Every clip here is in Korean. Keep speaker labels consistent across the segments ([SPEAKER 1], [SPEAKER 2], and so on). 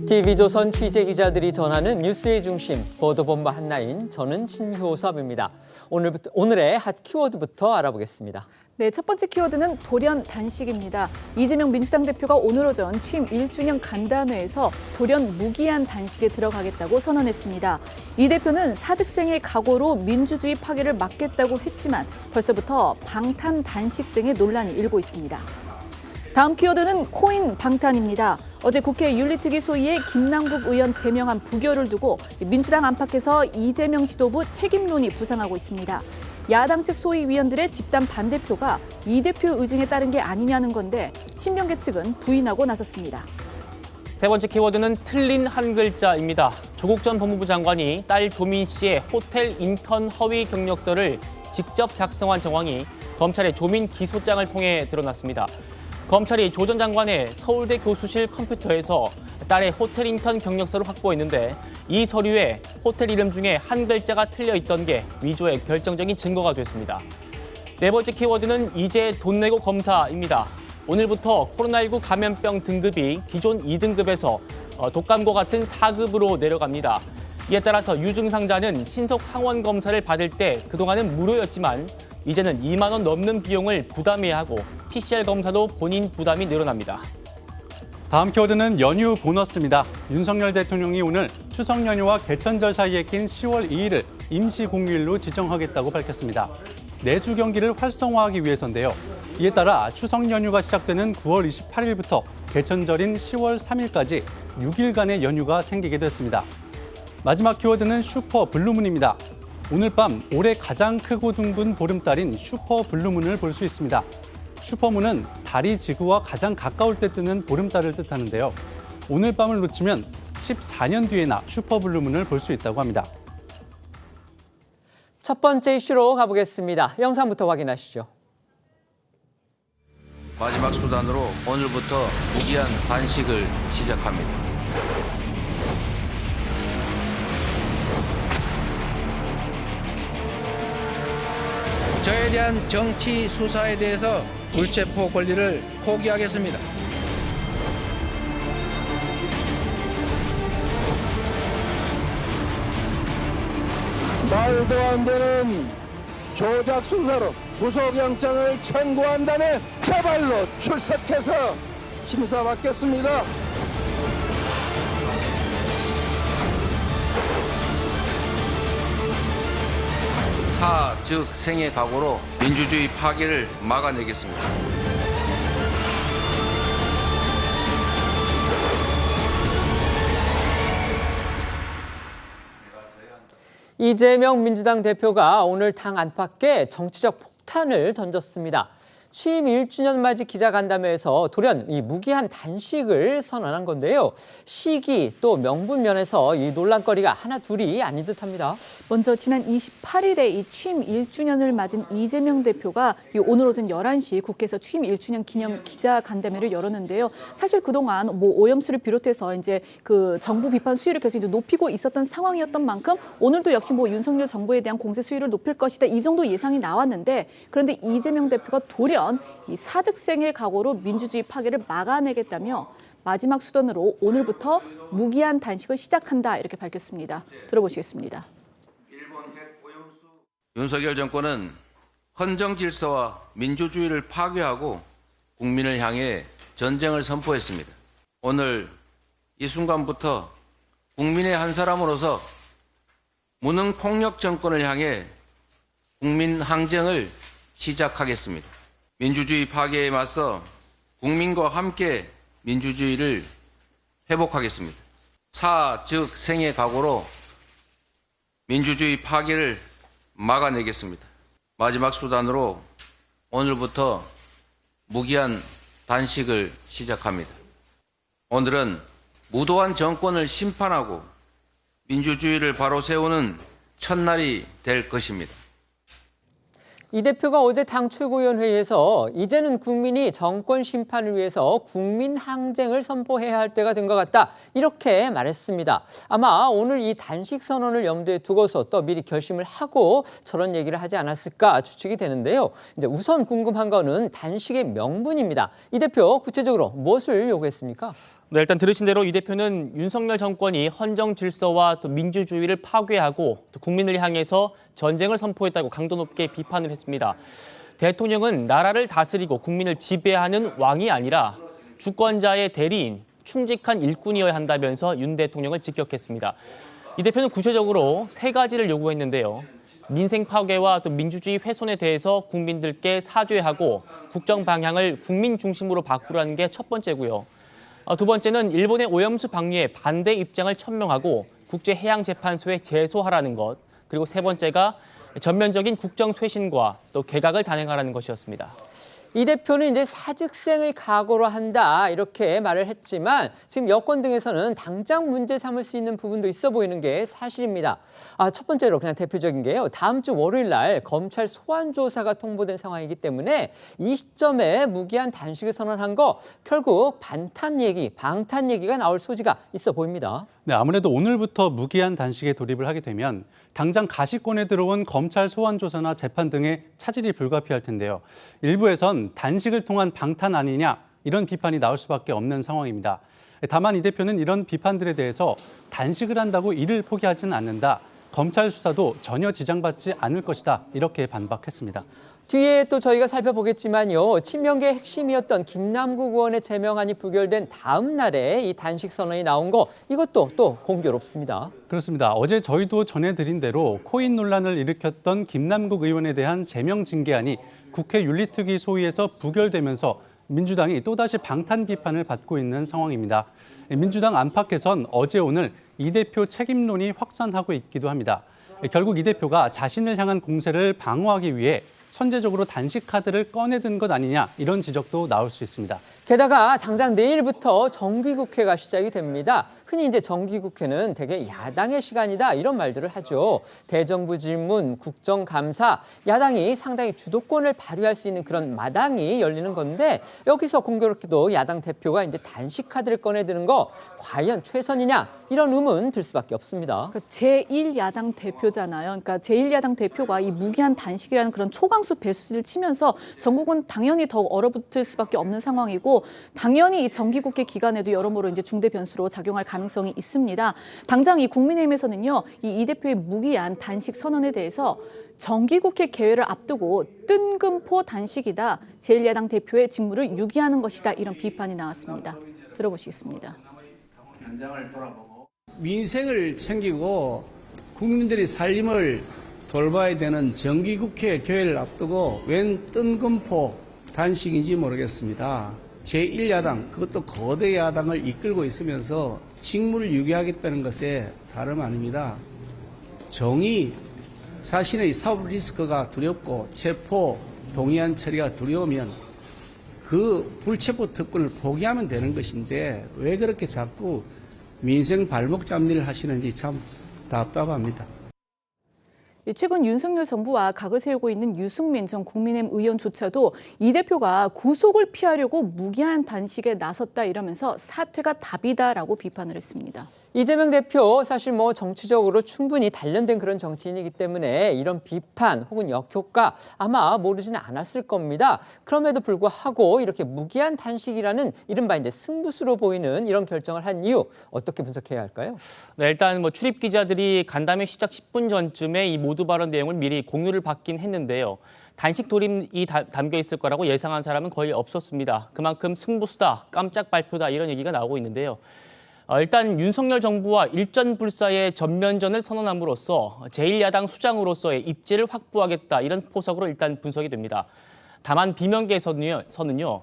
[SPEAKER 1] TV조선 취재기자들이 전하는 뉴스의 중심, 보도본부 한라인, 저는 신효섭입니다. 오늘의 핫 키워드부터 알아보겠습니다.
[SPEAKER 2] 네, 첫 번째 키워드는 돌연 단식입니다. 이재명 민주당 대표가 오늘 오전 취임 1주년 간담회에서 돌연 무기한 단식에 들어가겠다고 선언했습니다. 이 대표는 사득생의 각오로 민주주의 파괴를 막겠다고 했지만 벌써부터 방탄 단식 등의 논란이 일고 있습니다. 다음 키워드는 코인 방탄입니다. 어제 국회 윤리특위 소위에 김남국 의원 제명안 부결을 두고 민주당 안팎에서 이재명 지도부 책임론이 부상하고 있습니다. 야당 측 소위위원들의 집단 반대표가 이 대표 의중에 따른 게 아니냐는 건데 친명계 측은 부인하고 나섰습니다.
[SPEAKER 3] 세 번째 키워드는 틀린 한 글자입니다. 조국 전 법무부 장관이 딸 조민 씨의 호텔 인턴 허위 경력서를 직접 작성한 정황이 검찰의 조민 기소장을 통해 드러났습니다. 검찰이 조 전 장관의 서울대 교수실 컴퓨터에서 딸의 호텔 인턴 경력서를 확보했는데 이 서류에 호텔 이름 중에 한 글자가 틀려 있던 게 위조의 결정적인 증거가 됐습니다. 네 번째 키워드는 이제 돈 내고 검사입니다. 오늘부터 코로나19 감염병 등급이 기존 2등급에서 독감과 같은 4급으로 내려갑니다. 이에 따라서 유증상자는 신속 항원 검사를 받을 때 그동안은 무료였지만 이제는 2만 원 넘는 비용을 부담해야 하고 PCR 검사도 본인 부담이 늘어납니다.
[SPEAKER 4] 다음 키워드는 연휴 보너스입니다. 윤석열 대통령이 오늘 추석 연휴와 개천절 사이에 낀 10월 2일을 임시 공휴일로 지정하겠다고 밝혔습니다. 내주 경기를 활성화하기 위해서인데요. 이에 따라 추석 연휴가 시작되는 9월 28일부터 개천절인 10월 3일까지 6일간의 연휴가 생기게 됐습니다. 마지막 키워드는 슈퍼 블루문입니다. 오늘 밤 올해 가장 크고 둥근 보름달인 슈퍼 블루문을 볼 수 있습니다. 슈퍼문은 달이 지구와 가장 가까울 때 뜨는 보름달을 뜻하는데요. 오늘 밤을 놓치면 14년 뒤에나 슈퍼 블루문을 볼 수 있다고 합니다.
[SPEAKER 1] 첫 번째 이슈로 가보겠습니다. 영상부터 확인하시죠.
[SPEAKER 5] 마지막 수단으로 오늘부터 무기한 단식을 시작합니다. 저에 대한 정치 수사에 대해서 불체포 권리를 포기하겠습니다.
[SPEAKER 6] 말도 안 되는 조작 수사로 구속영장을 청구한다면 제발로 출석해서 심사받겠습니다.
[SPEAKER 5] 사, 즉 생의 각오로 민주주의 파괴를 막아내겠습니다.
[SPEAKER 1] 이재명 민주당 대표가 오늘 당 안팎에 정치적 폭탄을 던졌습니다. 취임 1주년 맞이 기자간담회에서 돌연 이 무기한 단식을 선언한 건데요. 시기 또 명분 면에서 이 논란거리가 하나 둘이 아닌 듯합니다.
[SPEAKER 2] 먼저 지난 28일에 이 취임 1주년을 맞은 이재명 대표가 오늘 오전 11시 국회에서 취임 1주년 기념 기자간담회를 열었는데요. 사실 그동안 오염수를 비롯해서 이제 그 정부 비판 수위를 계속 이제 높이고 있었던 상황이었던 만큼 오늘도 역시 윤석열 정부에 대한 공세 수위를 높일 것이다 이 정도 예상이 나왔는데 그런데 이재명 대표가 돌연 이 사득생의 각오로 민주주의 파괴를 막아내겠다며 마지막 수단으로 오늘부터 무기한 단식을 시작한다 이렇게 밝혔습니다. 들어보시겠습니다.
[SPEAKER 5] 윤석열 정권은 헌정 질서와 민주주의를 파괴하고 국민을 향해 전쟁을 선포했습니다. 오늘 이 순간부터 국민의 한 사람으로서 무능 폭력 정권을 향해 국민 항쟁을 시작하겠습니다. 민주주의 파괴에 맞서 국민과 함께 민주주의를 회복하겠습니다. 사, 즉 생의 각오로 민주주의 파괴를 막아내겠습니다. 마지막 수단으로 오늘부터 무기한 단식을 시작합니다. 오늘은 무도한 정권을 심판하고 민주주의를 바로 세우는 첫날이 될 것입니다.
[SPEAKER 1] 이 대표가 어제 당 최고위원회의에서 이제는 국민이 정권 심판을 위해서 국민 항쟁을 선포해야 할 때가 된 것 같다. 이렇게 말했습니다. 아마 오늘 이 단식 선언을 염두에 두고서 또 미리 결심을 하고 저런 얘기를 하지 않았을까 추측이 되는데요. 이제 우선 궁금한 거는 단식의 명분입니다. 이 대표 구체적으로 무엇을 요구했습니까?
[SPEAKER 3] 네, 일단 들으신 대로 이 대표는 윤석열 정권이 헌정 질서와 또 민주주의를 파괴하고 또 국민을 향해서 전쟁을 선포했다고 강도 높게 비판을 했습니다. 대통령은 나라를 다스리고 국민을 지배하는 왕이 아니라 주권자의 대리인, 충직한 일꾼이어야 한다면서 윤 대통령을 직격했습니다. 이 대표는 구체적으로 세 가지를 요구했는데요. 민생 파괴와 또 민주주의 훼손에 대해서 국민들께 사죄하고 국정 방향을 국민 중심으로 바꾸라는 게 첫 번째고요. 두 번째는 일본의 오염수 방류에 반대 입장을 천명하고 국제해양재판소에 제소하라는 것. 그리고 세 번째가 전면적인 국정 쇄신과 또 개각을 단행하라는 것이었습니다.
[SPEAKER 1] 이 대표는 이제 사직생을 각오로 한다 이렇게 말을 했지만 지금 여권 등에서는 당장 문제 삼을 수 있는 부분도 있어 보이는 게 사실입니다. 첫 번째로 그냥 대표적인 게요. 다음 주 월요일 날 검찰 소환 조사가 통보된 상황이기 때문에 이 시점에 무기한 단식을 선언한 거 결국 방탄 얘기가 나올 소지가 있어 보입니다.
[SPEAKER 4] 네, 아무래도 오늘부터 무기한 단식에 돌입을 하게 되면 당장 가시권에 들어온 검찰 소환 조사나 재판 등의 차질이 불가피할 텐데요. 일부에선 단식을 통한 방탄 아니냐 이런 비판이 나올 수밖에 없는 상황입니다. 다만 이 대표는 이런 비판들에 대해서 단식을 한다고 일을 포기하지는 않는다. 검찰 수사도 전혀 지장받지 않을 것이다. 이렇게 반박했습니다.
[SPEAKER 1] 뒤에 또 저희가 살펴보겠지만요. 친명계의 핵심이었던 김남국 의원의 제명안이 부결된 다음 날에 이 단식 선언이 나온 거 이것도 또 공교롭습니다.
[SPEAKER 4] 그렇습니다. 어제 저희도 전해드린 대로 코인 논란을 일으켰던 김남국 의원에 대한 제명 징계안이 국회 윤리특위 소위에서 부결되면서 민주당이 또다시 방탄 비판을 받고 있는 상황입니다. 민주당 안팎에선 어제 오늘 이 대표 책임론이 확산하고 있기도 합니다. 결국 이 대표가 자신을 향한 공세를 방어하기 위해 선제적으로 단식 카드를 꺼내든 것 아니냐 이런 지적도 나올 수 있습니다.
[SPEAKER 1] 게다가 당장 내일부터 정기국회가 시작이 됩니다. 흔히 이제 정기국회는 되게 야당의 시간이다 이런 말들을 하죠. 대정부 질문, 국정감사, 야당이 상당히 주도권을 발휘할 수 있는 그런 마당이 열리는 건데 여기서 공교롭게도 야당 대표가 이제 단식 카드를 꺼내드는 거 과연 최선이냐 이런 의문 들 수밖에 없습니다.
[SPEAKER 2] 그러니까 제1야당 대표잖아요. 그러니까 제1야당 대표가 이 무기한 단식이라는 그런 초강수 배수를 치면서 전국은 당연히 더욱 얼어붙을 수밖에 없는 상황이고 당연히 이 정기국회 기간에도 여러모로 이제 중대 변수로 작용할 가능성이 있습니다. 당장 이 국민의힘에서는요, 이 대표의 무기한 단식 선언에 대해서 정기국회 개회를 앞두고 뜬금포 단식이다. 제1야당 대표의 직무를 유기하는 것이다. 이런 비판이 나왔습니다. 들어보시겠습니다.
[SPEAKER 7] 민생을 챙기고 국민들의 삶을 돌봐야 되는 정기국회 개회를 앞두고 웬 뜬금포 단식인지 모르겠습니다. 제1야당, 그것도 거대 야당을 이끌고 있으면서 직무를 유기하겠다는 것에 다름 아닙니다. 정의, 자신의 사법 리스크가 두렵고 체포, 동의안 처리가 두려우면 그 불체포 특권을 포기하면 되는 것인데 왜 그렇게 자꾸 민생 발목 잡리를 하시는지 참 답답합니다.
[SPEAKER 2] 최근 윤석열 정부와 각을 세우고 있는 유승민 전 국민의힘 의원조차도 이 대표가 구속을 피하려고 무기한 단식에 나섰다 이러면서 사퇴가 답이다라고 비판을 했습니다.
[SPEAKER 1] 이재명 대표 사실 뭐 정치적으로 충분히 단련된 그런 정치인이기 때문에 이런 비판 혹은 역효과 아마 모르지는 않았을 겁니다. 그럼에도 불구하고 이렇게 무기한 단식이라는 이른바 이제 승부수로 보이는 이런 결정을 한 이유 어떻게 분석해야 할까요?
[SPEAKER 3] 네, 일단 뭐 출입 기자들이 간담회 시작 10분 전쯤에 이 모두 발언 내용을 미리 공유를 받긴 했는데요. 단식 돌입이 담겨 있을 거라고 예상한 사람은 거의 없었습니다. 그만큼 승부수다, 깜짝 발표다 이런 얘기가 나오고 있는데요. 일단 윤석열 정부와 일전불사의 전면전을 선언함으로써 제1야당 수장으로서의 입지를 확보하겠다 이런 포석으로 일단 분석이 됩니다. 다만 비명계에서는요,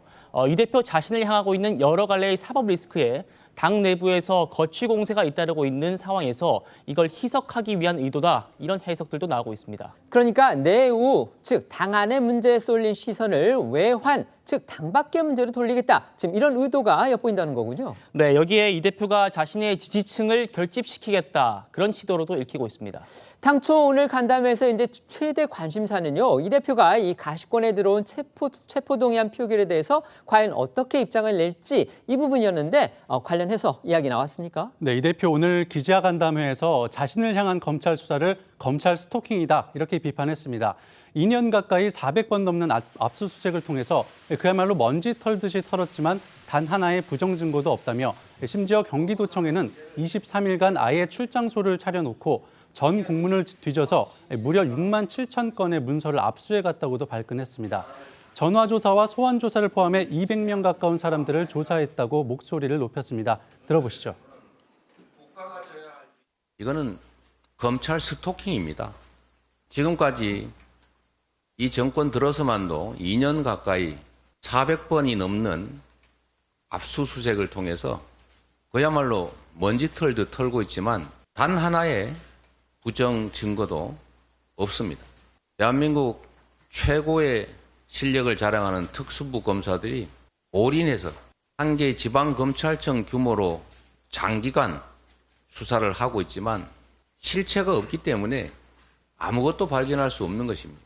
[SPEAKER 3] 이 대표 자신을 향하고 있는 여러 갈래의 사법 리스크에 당 내부에서 거취 공세가 잇따르고 있는 상황에서 이걸 희석하기 위한 의도다 이런 해석들도 나오고 있습니다.
[SPEAKER 1] 그러니까 내우, 즉 당 안의 문제에 쏠린 시선을 외환, 즉 당 밖의 문제로 돌리겠다. 지금 이런 의도가 엿보인다는 거군요.
[SPEAKER 3] 네, 여기에 이 대표가 자신의 지지층을 결집시키겠다 그런 시도로도 읽히고 있습니다.
[SPEAKER 1] 당초 오늘 간담회에서 이제 최대 관심사는요. 이 대표가 이 가시권에 들어온 체포동의안 표결에 대해서 과연 어떻게 입장을 낼지 이 부분이었는데 관련해서 이야기 나왔습니까?
[SPEAKER 4] 네, 이 대표 오늘 기자간담회에서 자신을 향한 검찰 수사를 검찰 스토킹이다 이렇게 비판했습니다. 2년 가까이 400번 넘는 압수수색을 통해서 그야말로 먼지 털듯이 털었지만 단 하나의 부정 증거도 없다며 심지어 경기도청에는 23일간 아예 출장소를 차려놓고 전 공문을 뒤져서 무려 6만 7천 건의 문서를 압수해갔다고도 발끈했습니다. 전화조사와 소환조사를 포함해 200명 가까운 사람들을 조사했다고 목소리를 높였습니다. 들어보시죠.
[SPEAKER 5] 이거는 검찰 스토킹입니다. 지금까지 이 정권 들어서만도 2년 가까이 400번이 넘는 압수수색을 통해서 그야말로 먼지 털듯 털고 있지만 단 하나의 부정 증거도 없습니다. 대한민국 최고의 실력을 자랑하는 특수부 검사들이 올인해서 한 개의 지방검찰청 규모로 장기간 수사를 하고 있지만 실체가 없기 때문에 아무것도 발견할 수 없는 것입니다.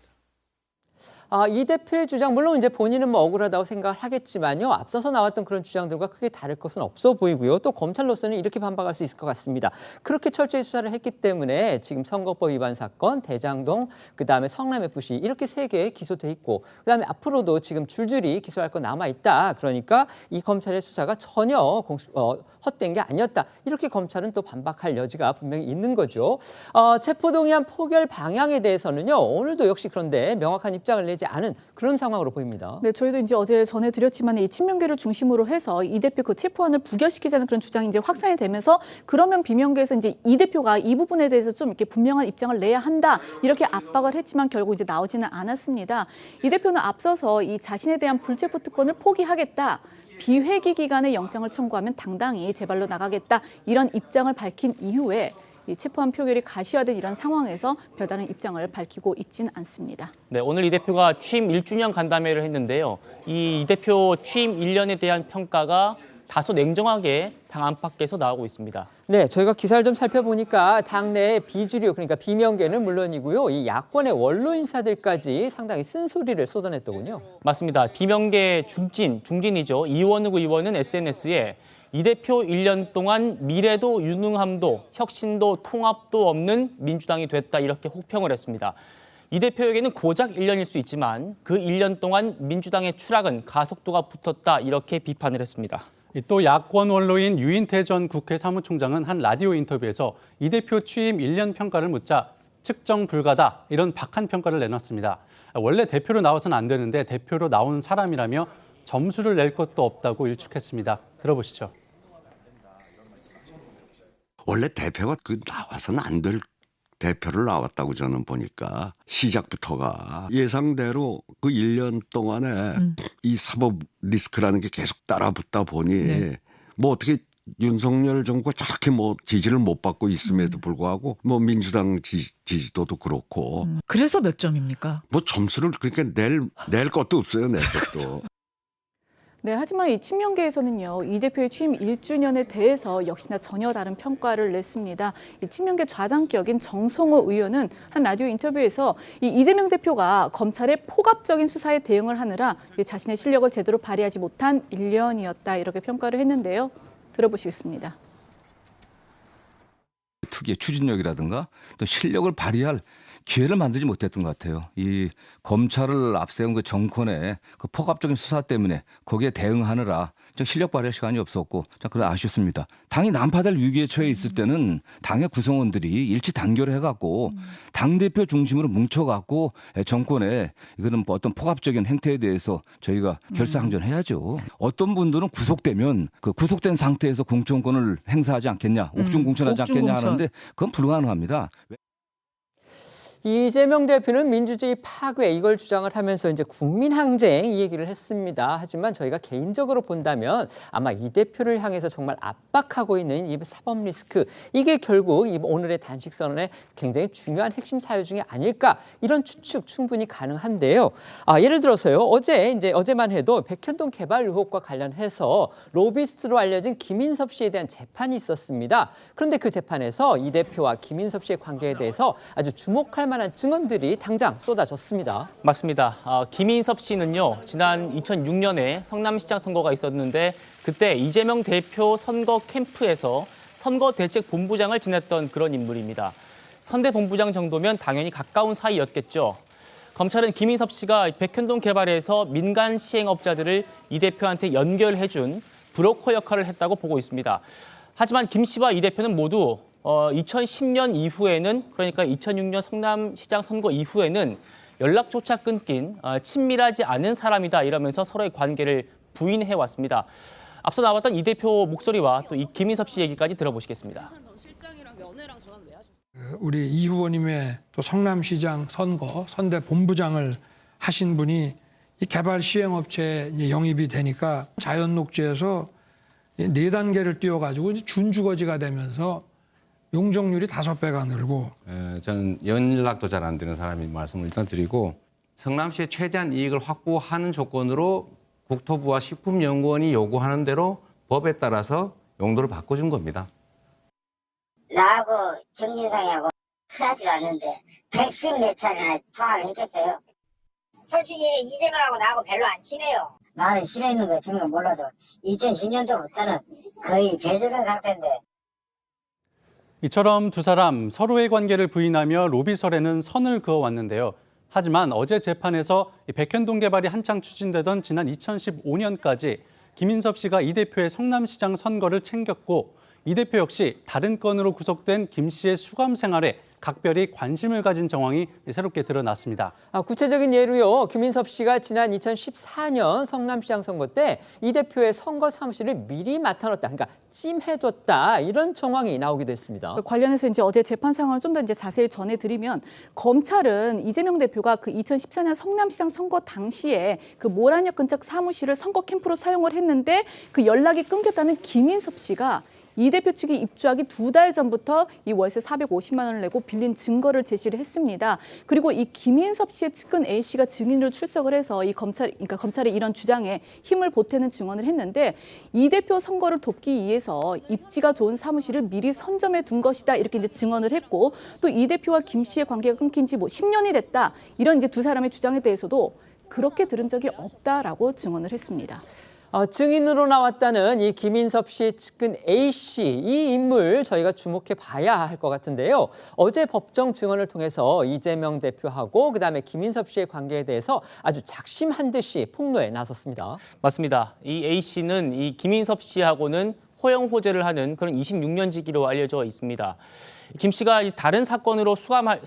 [SPEAKER 1] 이 대표의 주장, 물론 이제 본인은 뭐 억울하다고 생각을 하겠지만요. 앞서서 나왔던 그런 주장들과 크게 다를 것은 없어 보이고요. 또 검찰로서는 이렇게 반박할 수 있을 것 같습니다. 그렇게 철저히 수사를 했기 때문에 지금 선거법 위반 사건, 대장동, 그다음에 성남FC 이렇게 3개 기소돼 있고 그다음에 앞으로도 지금 줄줄이 기소할 거 남아 있다. 그러니까 이 검찰의 수사가 전혀 헛된 게 아니었다. 이렇게 검찰은 또 반박할 여지가 분명히 있는 거죠. 체포동의안 포결 방향에 대해서는요. 오늘도 역시 그런데 명확한 입장을 내지 않은 그런 상황으로 보입니다.
[SPEAKER 2] 네, 저희도 이제 어제 전해드렸지만 이 친명계를 중심으로 해서 이 대표 그 체포안을 부결시키자는 그런 주장이 이제 확산이 되면서 그러면 비명계에서 이제 이 대표가 이 부분에 대해서 좀 이렇게 분명한 입장을 내야 한다 이렇게 압박을 했지만 결국 이제 나오지는 않았습니다. 이 대표는 앞서서 이 자신에 대한 불체포 특권을 포기하겠다. 비회기 기간에 영장을 청구하면 당당히 재발로 나가겠다. 이런 입장을 밝힌 이후에 이 체포안 표결이 가시화된 이런 상황에서 별다른 입장을 밝히고 있지는 않습니다.
[SPEAKER 3] 네, 오늘 이 대표가 취임 1주년 간담회를 했는데요. 이 대표 취임 1년에 대한 평가가 다소 냉정하게 당 안팎에서 나오고 있습니다.
[SPEAKER 1] 네, 저희가 기사를 좀 살펴보니까 당내 비주류, 그러니까 비명계는 물론이고요. 이 야권의 원로 인사들까지 상당히 쓴소리를 쏟아냈더군요.
[SPEAKER 3] 맞습니다. 비명계 중진이죠. 이원우 의원은 SNS에 이 대표 1년 동안 미래도 유능함도 혁신도 통합도 없는 민주당이 됐다 이렇게 혹평을 했습니다. 이 대표에게는 고작 1년일 수 있지만 그 1년 동안 민주당의 추락은 가속도가 붙었다 이렇게 비판을 했습니다.
[SPEAKER 4] 또 야권 원로인 유인태 전 국회 사무총장은 한 라디오 인터뷰에서 이 대표 취임 1년 평가를 묻자 측정 불가다 이런 박한 평가를 내놨습니다. 원래 대표로 나와서는 안 되는데 대표로 나온 사람이라며 점수를 낼 것도 없다고 일축했습니다. 들어보시죠.
[SPEAKER 8] 원래 대표가 나와서는 안 될 대표를 나왔다고 저는 보니까 시작부터가 예상대로 그 1년 동안에 이 사법 리스크라는 게 계속 따라붙다 보니 뭐 어떻게 윤석열 정부가 저렇게 뭐 지지를 못 받고 있음에도 불구하고 뭐 민주당 지지도도 그렇고
[SPEAKER 9] 그래서 몇 점입니까?
[SPEAKER 8] 뭐 점수를 그러니까 낼 것도 없어요, 낼 것도.
[SPEAKER 2] 네, 하지만 이 친명계에서는요, 이 대표의 취임 1주년에 대해서 역시나 전혀 다른 평가를 냈습니다. 이 친명계 좌장격인 정성호 의원은 한 라디오 인터뷰에서 이 이재명 대표가 검찰의 포갑적인 수사에 대응을 하느라 자신의 실력을 제대로 발휘하지 못한 1년이었다 이렇게 평가를 했는데요. 들어보시겠습니다.
[SPEAKER 10] 특유의 추진력이라든가 또 실력을 발휘할 기회를 만들지 못했던 것 같아요. 이 검찰을 앞세운 그 정권의 그 포갑적인 수사 때문에 거기에 대응하느라 좀 실력 발휘할 시간이 없었고 그래 아쉽습니다. 당이 난파될 위기에 처해 있을 때는 당의 구성원들이 일치 단결을 해갖고 당대표 중심으로 뭉쳐갖고 정권에 이거는 뭐 어떤 포갑적인 행태에 대해서 저희가 결사항전해야죠. 어떤 분들은 구속되면 그 구속된 상태에서 공천권을 행사하지 않겠냐, 옥중 공천하지 않겠냐 하는데 그건 불가능합니다.
[SPEAKER 1] 이재명 대표는 민주주의 파괴 이걸 주장을 하면서 이제 국민항쟁 이 얘기를 했습니다. 하지만 저희가 개인적으로 본다면 아마 이 대표를 향해서 정말 압박하고 있는 이 사법 리스크 이게 결국 이 오늘의 단식 선언의 굉장히 중요한 핵심 사유 중에 아닐까 이런 추측 충분히 가능한데요. 예를 들어서요. 어제만 해도 백현동 개발 의혹과 관련해서 로비스트로 알려진 김인섭 씨에 대한 재판이 있었습니다. 그런데 그 재판에서 이 대표와 김인섭 씨의 관계에 대해서 아주 주목할 만한 증언들이 당장 쏟아졌습니다.
[SPEAKER 3] 맞습니다. 김인섭 씨는요. 지난 2006년에 성남시장 선거가 있었는데 그때 이재명 대표 선거 캠프에서 선거대책본부장을 지냈던 그런 인물입니다. 선대 본부장 정도면 당연히 가까운 사이였겠죠. 검찰은 김인섭 씨가 백현동 개발에서 민간 시행업자들을 이 대표한테 연결해준 브로커 역할을 했다고 보고 있습니다. 하지만 김 씨와 이 대표는 모두 2010년 이후에는, 그러니까 2006년 성남시장 선거 이후에는 연락조차 끊긴 친밀하지 않은 사람이다 이러면서 서로의 관계를 부인해 왔습니다. 앞서 나왔던 이 대표 목소리와 또 이 김인섭 씨 얘기까지 들어보시겠습니다.
[SPEAKER 9] 우리 이 후보님의 또 성남시장 선거 선대 본부장을 하신 분이 이 개발 시행업체에 영입이 되니까 자연녹지에서 4단계를 띄워가지고 준주거지가 되면서 용적률이 5배가 늘고.
[SPEAKER 11] 저는 연락도 잘 안 되는 사람이 말씀을 일단 드리고, 성남시의 최대한 이익을 확보하는 조건으로 국토부와 식품연구원이 요구하는 대로 법에 따라서 용도를 바꿔준 겁니다.
[SPEAKER 12] 나하고 정진상이하고 친하지도 않는데 110 몇 차례나 통화를 했겠어요? 솔직히 이재명하고 나하고 별로 안 친해요. 나는 친해있는 거 지금 몰라서 2010년도부터는 거의 배제된 상태인데.
[SPEAKER 4] 이처럼 두 사람 서로의 관계를 부인하며 로비설에는 선을 그어왔는데요. 하지만 어제 재판에서 백현동 개발이 한창 추진되던 지난 2015년까지 김인섭 씨가 이 대표의 성남시장 선거를 챙겼고, 이 대표 역시 다른 건으로 구속된 김 씨의 수감 생활에 각별히 관심을 가진 정황이 새롭게 드러났습니다.
[SPEAKER 1] 구체적인 예로요. 김인섭 씨가 지난 2014년 성남시장 선거 때 이 대표의 선거 사무실을 미리 맡아놨다, 그러니까 찜해뒀다, 이런 정황이 나오기도 했습니다.
[SPEAKER 2] 관련해서 이제 어제 재판 상황을 좀 더 이제 자세히 전해드리면, 검찰은 이재명 대표가 그 2014년 성남시장 선거 당시에 그 모란역 근처 사무실을 선거 캠프로 사용을 했는데 그 연락이 끊겼다는 김인섭 씨가 이 대표 측이 입주하기 2달 전부터 이 월세 450만 원을 내고 빌린 증거를 제시를 했습니다. 그리고 이 김인섭 씨의 측근 A 씨가 증인으로 출석을 해서 이 검찰의 이런 주장에 힘을 보태는 증언을 했는데, 이 대표 선거를 돕기 위해서 입지가 좋은 사무실을 미리 선점해 둔 것이다, 이렇게 이제 증언을 했고, 또 이 대표와 김 씨의 관계가 끊긴 지 10년이 됐다, 이런 이제 두 사람의 주장에 대해서도 그렇게 들은 적이 없다라고 증언을 했습니다.
[SPEAKER 1] 증인으로 나왔다는 이 김인섭 씨의 측근 A 씨, 이 인물 저희가 주목해 봐야 할 것 같은데요. 어제 법정 증언을 통해서 이재명 대표하고 그다음에 김인섭 씨의 관계에 대해서 아주 작심한 듯이 폭로에 나섰습니다.
[SPEAKER 3] 맞습니다. 이 A 씨는 이 김인섭 씨하고는 호영 호재를 하는 그런 26년지기로 알려져 있습니다. 김 씨가 다른 사건으로 수감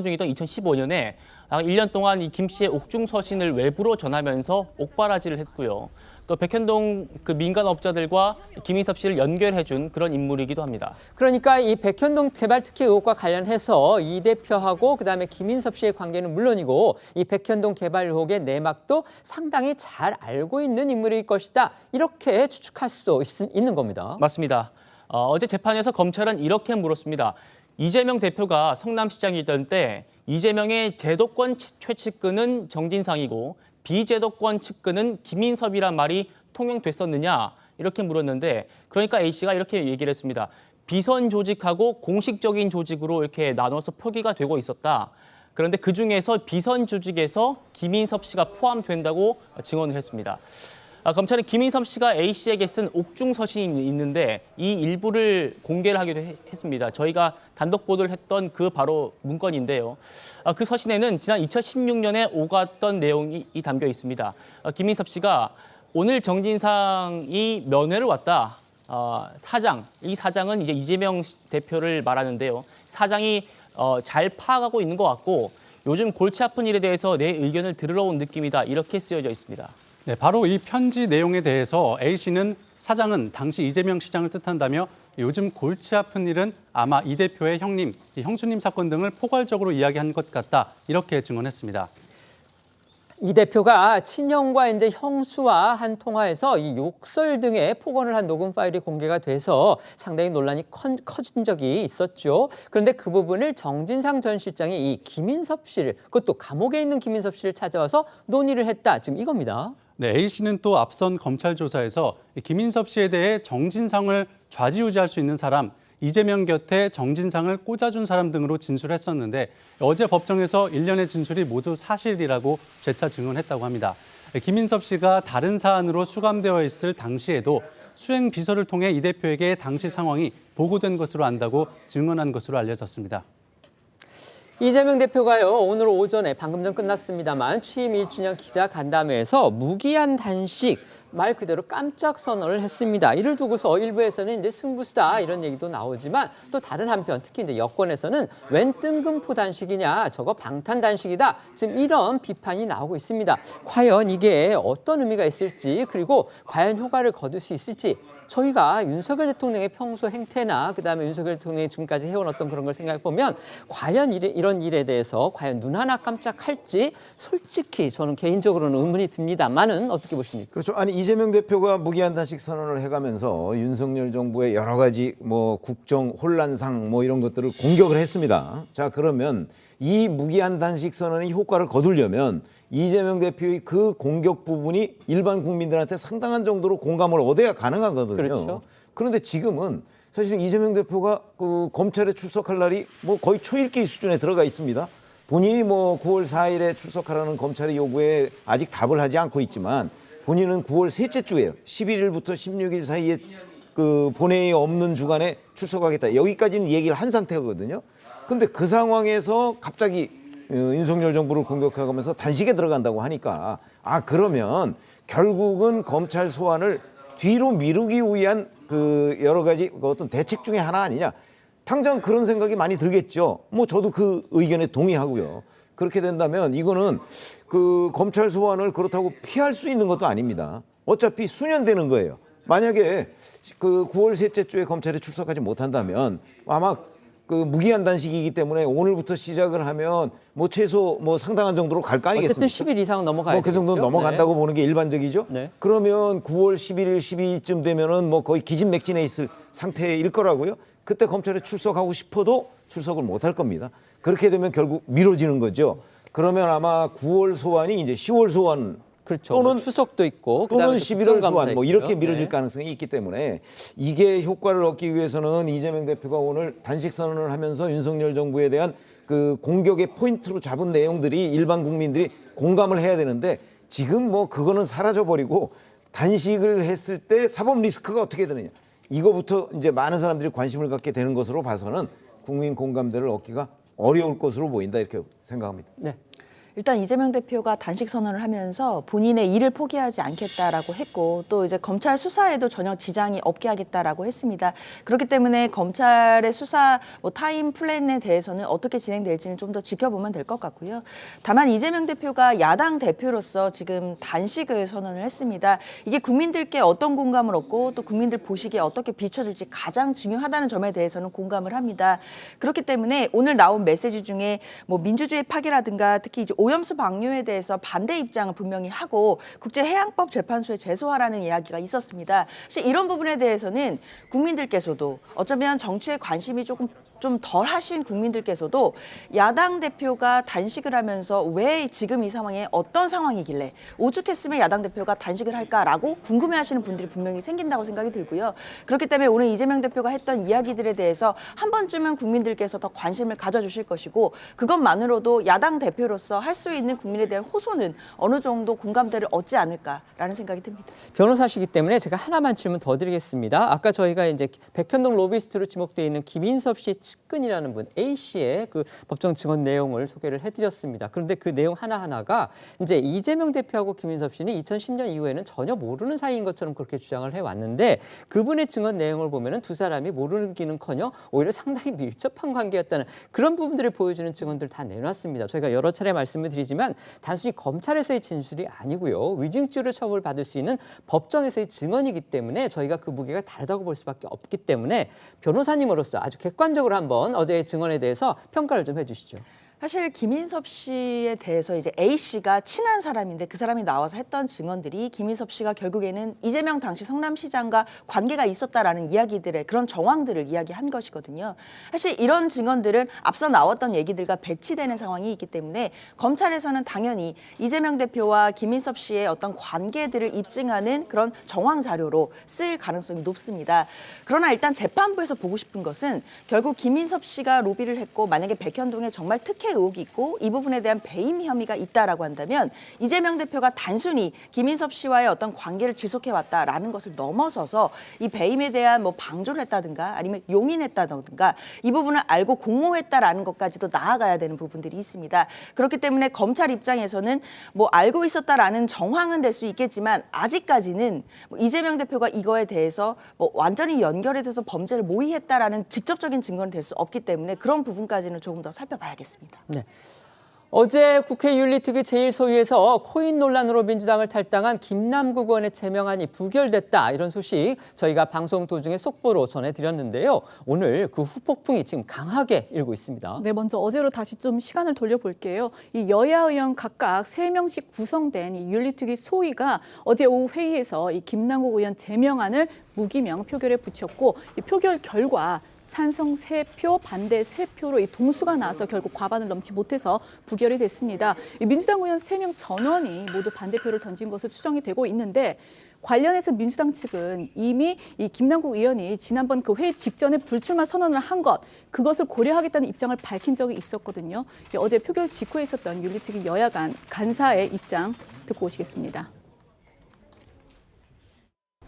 [SPEAKER 3] 중이던 2015년에 1년 동안 이 김 씨의 옥중 서신을 외부로 전하면서 옥바라지를 했고요. 또 백현동 그 민간업자들과 김인섭 씨를 연결해준 그런 인물이기도 합니다.
[SPEAKER 1] 그러니까 이 백현동 개발 특혜 의혹과 관련해서 이 대표하고 그다음에 김인섭 씨의 관계는 물론이고, 이 백현동 개발 의혹의 내막도 상당히 잘 알고 있는 인물일 것이다, 이렇게 추측할 수 있는 겁니다.
[SPEAKER 3] 맞습니다. 어제 재판에서 검찰은 이렇게 물었습니다. 이재명 대표가 성남시장이던 때 이재명의 제도권 최측근은 정진상이고 비제도권 측근은 김인섭이란 말이 통용됐었느냐, 이렇게 물었는데, 그러니까 A씨가 이렇게 얘기를 했습니다. 비선 조직하고 공식적인 조직으로 이렇게 나눠서 표기가 되고 있었다. 그런데 그중에서 비선 조직에서 김인섭 씨가 포함된다고 증언을 했습니다. 검찰은 김인섭 씨가 A씨에게 쓴 옥중 서신이 있는데 이 일부를 공개를 하기도 했습니다. 저희가 단독 보도를 했던 그 바로 문건인데요. 그 서신에는 지난 2016년에 오갔던 내용이 담겨 있습니다. 김인섭 씨가 오늘 정진상이 면회를 왔다. 이 사장은 이제 이재명 대표를 말하는데요. 사장이 잘 파악하고 있는 것 같고 요즘 골치 아픈 일에 대해서 내 의견을 들으러 온 느낌이다, 이렇게 쓰여져 있습니다.
[SPEAKER 4] 네, 바로 이 편지 내용에 대해서 A씨는 사장은 당시 이재명 시장을 뜻한다며 요즘 골치 아픈 일은 아마 이 대표의 형님, 형수님 사건 등을 포괄적으로 이야기한 것 같다, 이렇게 증언했습니다.
[SPEAKER 1] 이 대표가 친형과 이제 형수와 한 통화에서 이 욕설 등의 폭언을 한 녹음 파일이 공개가 돼서 상당히 논란이 커진 적이 있었죠. 그런데 그 부분을 정진상 전 실장이 이 김인섭 씨를, 그것도 감옥에 있는 김인섭 씨를 찾아와서 논의를 했다, 지금 이겁니다.
[SPEAKER 4] 네, A씨는 또 앞선 검찰 조사에서 김인섭 씨에 대해 정진상을 좌지우지할 수 있는 사람, 이재명 곁에 정진상을 꽂아준 사람 등으로 진술했었는데, 어제 법정에서 일련의 진술이 모두 사실이라고 재차 증언했다고 합니다. 김인섭 씨가 다른 사안으로 수감되어 있을 당시에도 수행 비서를 통해 이 대표에게 당시 상황이 보고된 것으로 안다고 증언한 것으로 알려졌습니다.
[SPEAKER 1] 이재명 대표가요, 오늘 오전에 방금 전 끝났습니다만 취임 1주년 기자간담회에서 무기한 단식, 말 그대로 깜짝 선언을 했습니다. 이를 두고서 일부에서는 이제 승부수다 이런 얘기도 나오지만 또 다른 한편 특히 이제 여권에서는 웬 뜬금포 단식이냐, 저거 방탄 단식이다. 지금 이런 비판이 나오고 있습니다. 과연 이게 어떤 의미가 있을지, 그리고 과연 효과를 거둘 수 있을지, 저희가 윤석열 대통령의 평소 행태나 그다음에 윤석열 대통령이 지금까지 해온 어떤 그런 걸 생각해 보면 과연 이런 일에 대해서 과연 눈 하나 깜짝할지 솔직히 저는 개인적으로는 의문이 듭니다만은 어떻게 보십니까?
[SPEAKER 13] 그렇죠. 아니 이재명 대표가 무기한 단식 선언을 해가면서 윤석열 정부의 여러 가지 뭐 국정 혼란상 뭐 이런 것들을 공격을 했습니다. 자, 그러면 이 무기한 단식 선언의 효과를 거두려면 이재명 대표의 그 공격 부분이 일반 국민들한테 상당한 정도로 공감을 얻어야 가능하거든요.
[SPEAKER 1] 그렇죠.
[SPEAKER 13] 그런데 지금은 사실 이재명 대표가 그 검찰에 출석할 날이 뭐 거의 초읽기 수준에 들어가 있습니다. 본인이 뭐 9월 4일에 출석하라는 검찰의 요구에 아직 답을 하지 않고 있지만 본인은 9월 셋째 주에요. 11일부터 16일 사이에 그 본회의 없는 주간에 출석하겠다. 여기까지는 얘기를 한 상태거든요. 근데 그 상황에서 갑자기 윤석열 정부를 공격하면서 단식에 들어간다고 하니까 그러면 결국은 검찰 소환을 뒤로 미루기 위한 그 여러 가지 어떤 대책 중에 하나 아니냐. 당장 그런 생각이 많이 들겠죠. 뭐 저도 그 의견에 동의하고요. 그렇게 된다면 이거는 그 검찰 소환을 그렇다고 피할 수 있는 것도 아닙니다. 어차피 수년되는 거예요. 만약에 그 9월 셋째 주에 검찰에 출석하지 못한다면 아마 그 무기한 단식이기 때문에 오늘부터 시작을 하면 뭐 최소 뭐 상당한 정도로 갈 거 아니겠습니까?
[SPEAKER 1] 어쨌든 10일 이상은 넘어가야
[SPEAKER 13] 그 정도 넘어간다고 보는 게 일반적이죠.
[SPEAKER 1] 네.
[SPEAKER 13] 그러면 9월 11일, 12일쯤 되면은 뭐 거의 기진맥진해 있을 상태일 거라고요. 그때 검찰에 출석하고 싶어도 출석을 못 할 겁니다. 그렇게 되면 결국 미뤄지는 거죠. 그러면 아마 9월 소환이 이제 10월 소환
[SPEAKER 1] 그렇죠.
[SPEAKER 13] 또는
[SPEAKER 1] 뭐 추석도 있고
[SPEAKER 13] 또는 11월 소환 뭐 이렇게
[SPEAKER 1] 있고요.
[SPEAKER 13] 미뤄질
[SPEAKER 1] 네.
[SPEAKER 13] 가능성이 있기 때문에 이게 효과를 얻기 위해서는 이재명 대표가 오늘 단식 선언을 하면서 윤석열 정부에 대한 그 공격의 포인트로 잡은 내용들이 일반 국민들이 공감을 해야 되는데 지금 뭐 그거는 사라져버리고 단식을 했을 때 사법 리스크가 어떻게 되느냐. 이거부터 이제 많은 사람들이 관심을 갖게 되는 것으로 봐서는 국민 공감대를 얻기가 어려울 것으로 보인다 이렇게 생각합니다.
[SPEAKER 1] 네.
[SPEAKER 2] 일단 이재명 대표가 단식 선언을 하면서 본인의 일을 포기하지 않겠다라고 했고 또 이제 검찰 수사에도 전혀 지장이 없게 하겠다라고 했습니다. 그렇기 때문에 검찰의 수사 뭐 타임 플랜에 대해서는 어떻게 진행될지는 좀 더 지켜보면 될 것 같고요. 다만 이재명 대표가 야당 대표로서 지금 단식을 선언을 했습니다. 이게 국민들께 어떤 공감을 얻고 또 국민들 보시기에 어떻게 비춰질지 가장 중요하다는 점에 대해서는 공감을 합니다. 그렇기 때문에 오늘 나온 메시지 중에 뭐 민주주의 파괴라든가 특히 이제 오염수 방류에 대해서 반대 입장을 분명히 하고 국제해양법 재판소에 제소하라는 이야기가 있었습니다. 사실 이런 부분에 대해서는 국민들께서도 어쩌면 정치에 관심이 좀 덜 하신 국민들께서도 야당 대표가 단식을 하면서 왜 지금 이 상황에 어떤 상황이길래 오죽했으면 야당 대표가 단식을 할까라고 궁금해하시는 분들이 분명히 생긴다고 생각이 들고요. 그렇기 때문에 오늘 이재명 대표가 했던 이야기들에 대해서 한 번쯤은 국민들께서 더 관심을 가져주실 것이고 그것만으로도 야당 대표로서 할 수 있는 국민에 대한 호소는 어느 정도 공감대를 얻지 않을까라는 생각이 듭니다.
[SPEAKER 1] 변호사시기 때문에 제가 하나만 질문 더 드리겠습니다. 아까 저희가 이제 백현동 로비스트로 지목되어 있는 김인섭 씨의 측근이라는 분 A 씨의 그 법정 증언 내용을 소개를 해드렸습니다. 그런데 그 내용 하나하나가 이제 이재명 대표하고 김인섭 씨는 2010년 이후에는 전혀 모르는 사이인 것처럼 그렇게 주장을 해왔는데 그분의 증언 내용을 보면은 두 사람이 모르기는커녕 오히려 상당히 밀접한 관계였다는 그런 부분들을 보여주는 증언들 다 내놨습니다. 저희가 여러 차례 말씀을 드리지만 단순히 검찰에서의 진술이 아니고요. 위증죄로 처벌받을 수 있는 법정에서의 증언이기 때문에 저희가 그 무게가 다르다고 볼 수밖에 없기 때문에 변호사님으로서 아주 객관적으로 한번 어제의 증언에 대해서 평가를 좀 해주시죠.
[SPEAKER 2] 사실 김인섭 씨에 대해서 이제 A 씨가 친한 사람인데 그 사람이 나와서 했던 증언들이 김인섭 씨가 결국에는 이재명 당시 성남시장과 관계가 있었다라는 이야기들의 그런 정황들을 이야기한 것이거든요. 사실 이런 증언들은 앞서 나왔던 얘기들과 배치되는 상황이 있기 때문에 검찰에서는 당연히 이재명 대표와 김인섭 씨의 어떤 관계들을 입증하는 그런 정황 자료로 쓰일 가능성이 높습니다. 그러나 일단 재판부에서 보고 싶은 것은 결국 김인섭 씨가 로비를 했고 만약에 백현동에 정말 특혜
[SPEAKER 14] 의혹이 있고 이 부분에 대한 배임 혐의가 있다라고 한다면 이재명 대표가 단순히 김인섭 씨와의 어떤 관계를 지속해왔다라는 것을 넘어서서 이 배임에 대한 뭐 방조를 했다든가 아니면 용인했다든가 이 부분을 알고 공모했다라는 것까지도 나아가야 되는 부분들이 있습니다. 그렇기 때문에 검찰 입장에서는 뭐 알고 있었다라는 정황은 될 수 있겠지만 아직까지는 뭐 이재명 대표가 이거에 대해서 뭐 완전히 연결이 돼서 범죄를 모의했다라는 직접적인 증거는 될 수 없기 때문에 그런 부분까지는 조금 더 살펴봐야겠습니다.
[SPEAKER 1] 네. 어제 국회 윤리특위 제1소위에서 코인 논란으로 민주당을 탈당한 김남국 의원의 제명안이 부결됐다. 이런 소식 저희가 방송 도중에 속보로 전해드렸는데요. 오늘 그 후폭풍이 지금 강하게 일고 있습니다.
[SPEAKER 2] 네, 먼저 어제로 다시 좀 시간을 돌려볼게요. 이 여야 의원 각각 3명씩 구성된 이 윤리특위 소위가 어제 오후 회의에서 이 김남국 의원 제명안을 무기명 표결에 붙였고 이 표결 결과 찬성 3표, 반대 3표로 이 동수가 나와서 결국 과반을 넘지 못해서 부결이 됐습니다. 민주당 의원 3명 전원이 모두 반대표를 던진 것으로 추정이 되고 있는데 관련해서 민주당 측은 이미 이 김남국 의원이 지난번 그 회의 직전에 불출마 선언을 한 것, 그것을 고려하겠다는 입장을 밝힌 적이 있었거든요. 어제 표결 직후에 있었던 윤리특위 여야 간사의 입장 듣고 오시겠습니다.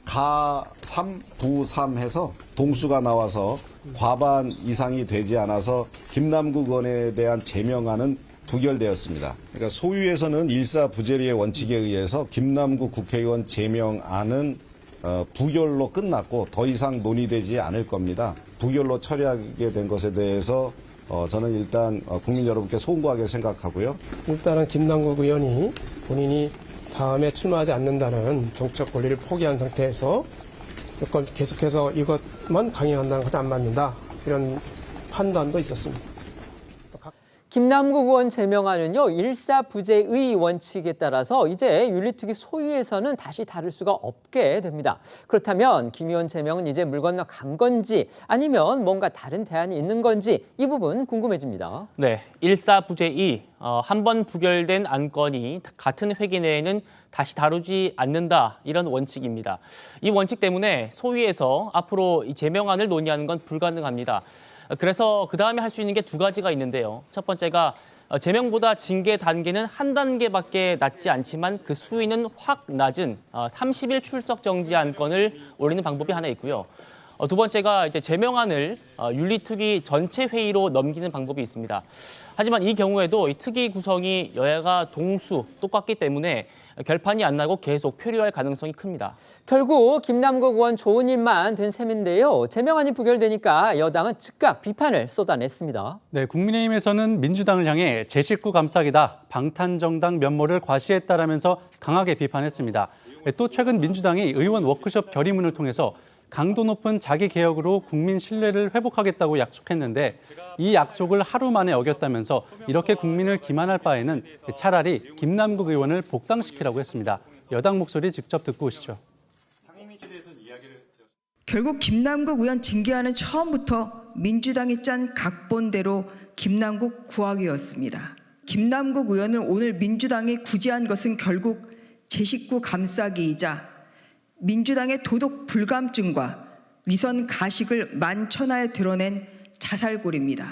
[SPEAKER 15] 가3, 도3 해서 동수가 나와서 과반 이상이 되지 않아서 김남국 의원에 대한 제명안은 부결되었습니다. 그러니까 소위에서는 일사부재리의 원칙에 의해서 김남국 국회의원 제명안은 부결로 끝났고 더 이상 논의되지 않을 겁니다. 부결로 처리하게 된 것에 대해서 저는 일단 국민 여러분께 송구하게 생각하고요.
[SPEAKER 16] 일단은 김남국 의원이 본인이 다음에 출마하지 않는다는 정책 권리를 포기한 상태에서 계속해서 이것만 강행한다는 것은 안 맞는다. 이런 판단도 있었습니다.
[SPEAKER 1] 김남국 의원 제명안은요, 일사부재의 원칙에 따라서 이제 윤리특위 소위에서는 다시 다룰 수가 없게 됩니다. 그렇다면 김 의원 제명은 이제 물 건너 간 건지 아니면 뭔가 다른 대안이 있는 건지 이 부분 궁금해집니다.
[SPEAKER 3] 네, 일사부재의 한 번 부결된 안건이 같은 회기 내에는 다시 다루지 않는다, 이런 원칙입니다. 이 원칙 때문에 소위에서 앞으로 이 제명안을 논의하는 건 불가능합니다. 그래서 그 다음에 할 수 있는 게 두 가지가 있는데요. 첫 번째가 제명보다 징계 단계는 한 단계밖에 낮지 않지만 그 수위는 확 낮은 30일 출석 정지 안건을 올리는 방법이 하나 있고요. 두 번째가 이제 제명안을 윤리특위 전체 회의로 넘기는 방법이 있습니다. 하지만 이 경우에도 이 특위 구성이 여야가 동수 똑같기 때문에 결판이 안 나고 계속 표류할 가능성이 큽니다.
[SPEAKER 1] 결국 김남국 의원 좋은 일만 된 셈인데요. 제명안이 부결되니까 여당은 즉각 비판을 쏟아냈습니다.
[SPEAKER 4] 네, 국민의힘에서는 민주당을 향해 제 식구 감싸기다, 방탄정당 면모를 과시했다라면서 강하게 비판했습니다. 또 최근 민주당이 의원 워크숍 결의문을 통해서 강도 높은 자기 개혁으로 국민 신뢰를 회복하겠다고 약속했는데 이 약속을 하루 만에 어겼다면서 이렇게 국민을 기만할 바에는 차라리 김남국 의원을 복당시키라고 했습니다. 여당 목소리 직접 듣고 오시죠.
[SPEAKER 17] 결국 김남국 의원 징계안은 처음부터 민주당이 짠 각본대로 김남국 구하기였습니다. 김남국 의원을 오늘 민주당이 구제한 것은 결국 제 식구 감싸기이자 민주당의 도덕 불감증과 위선 가식을 만천하에 드러낸 자살골입니다.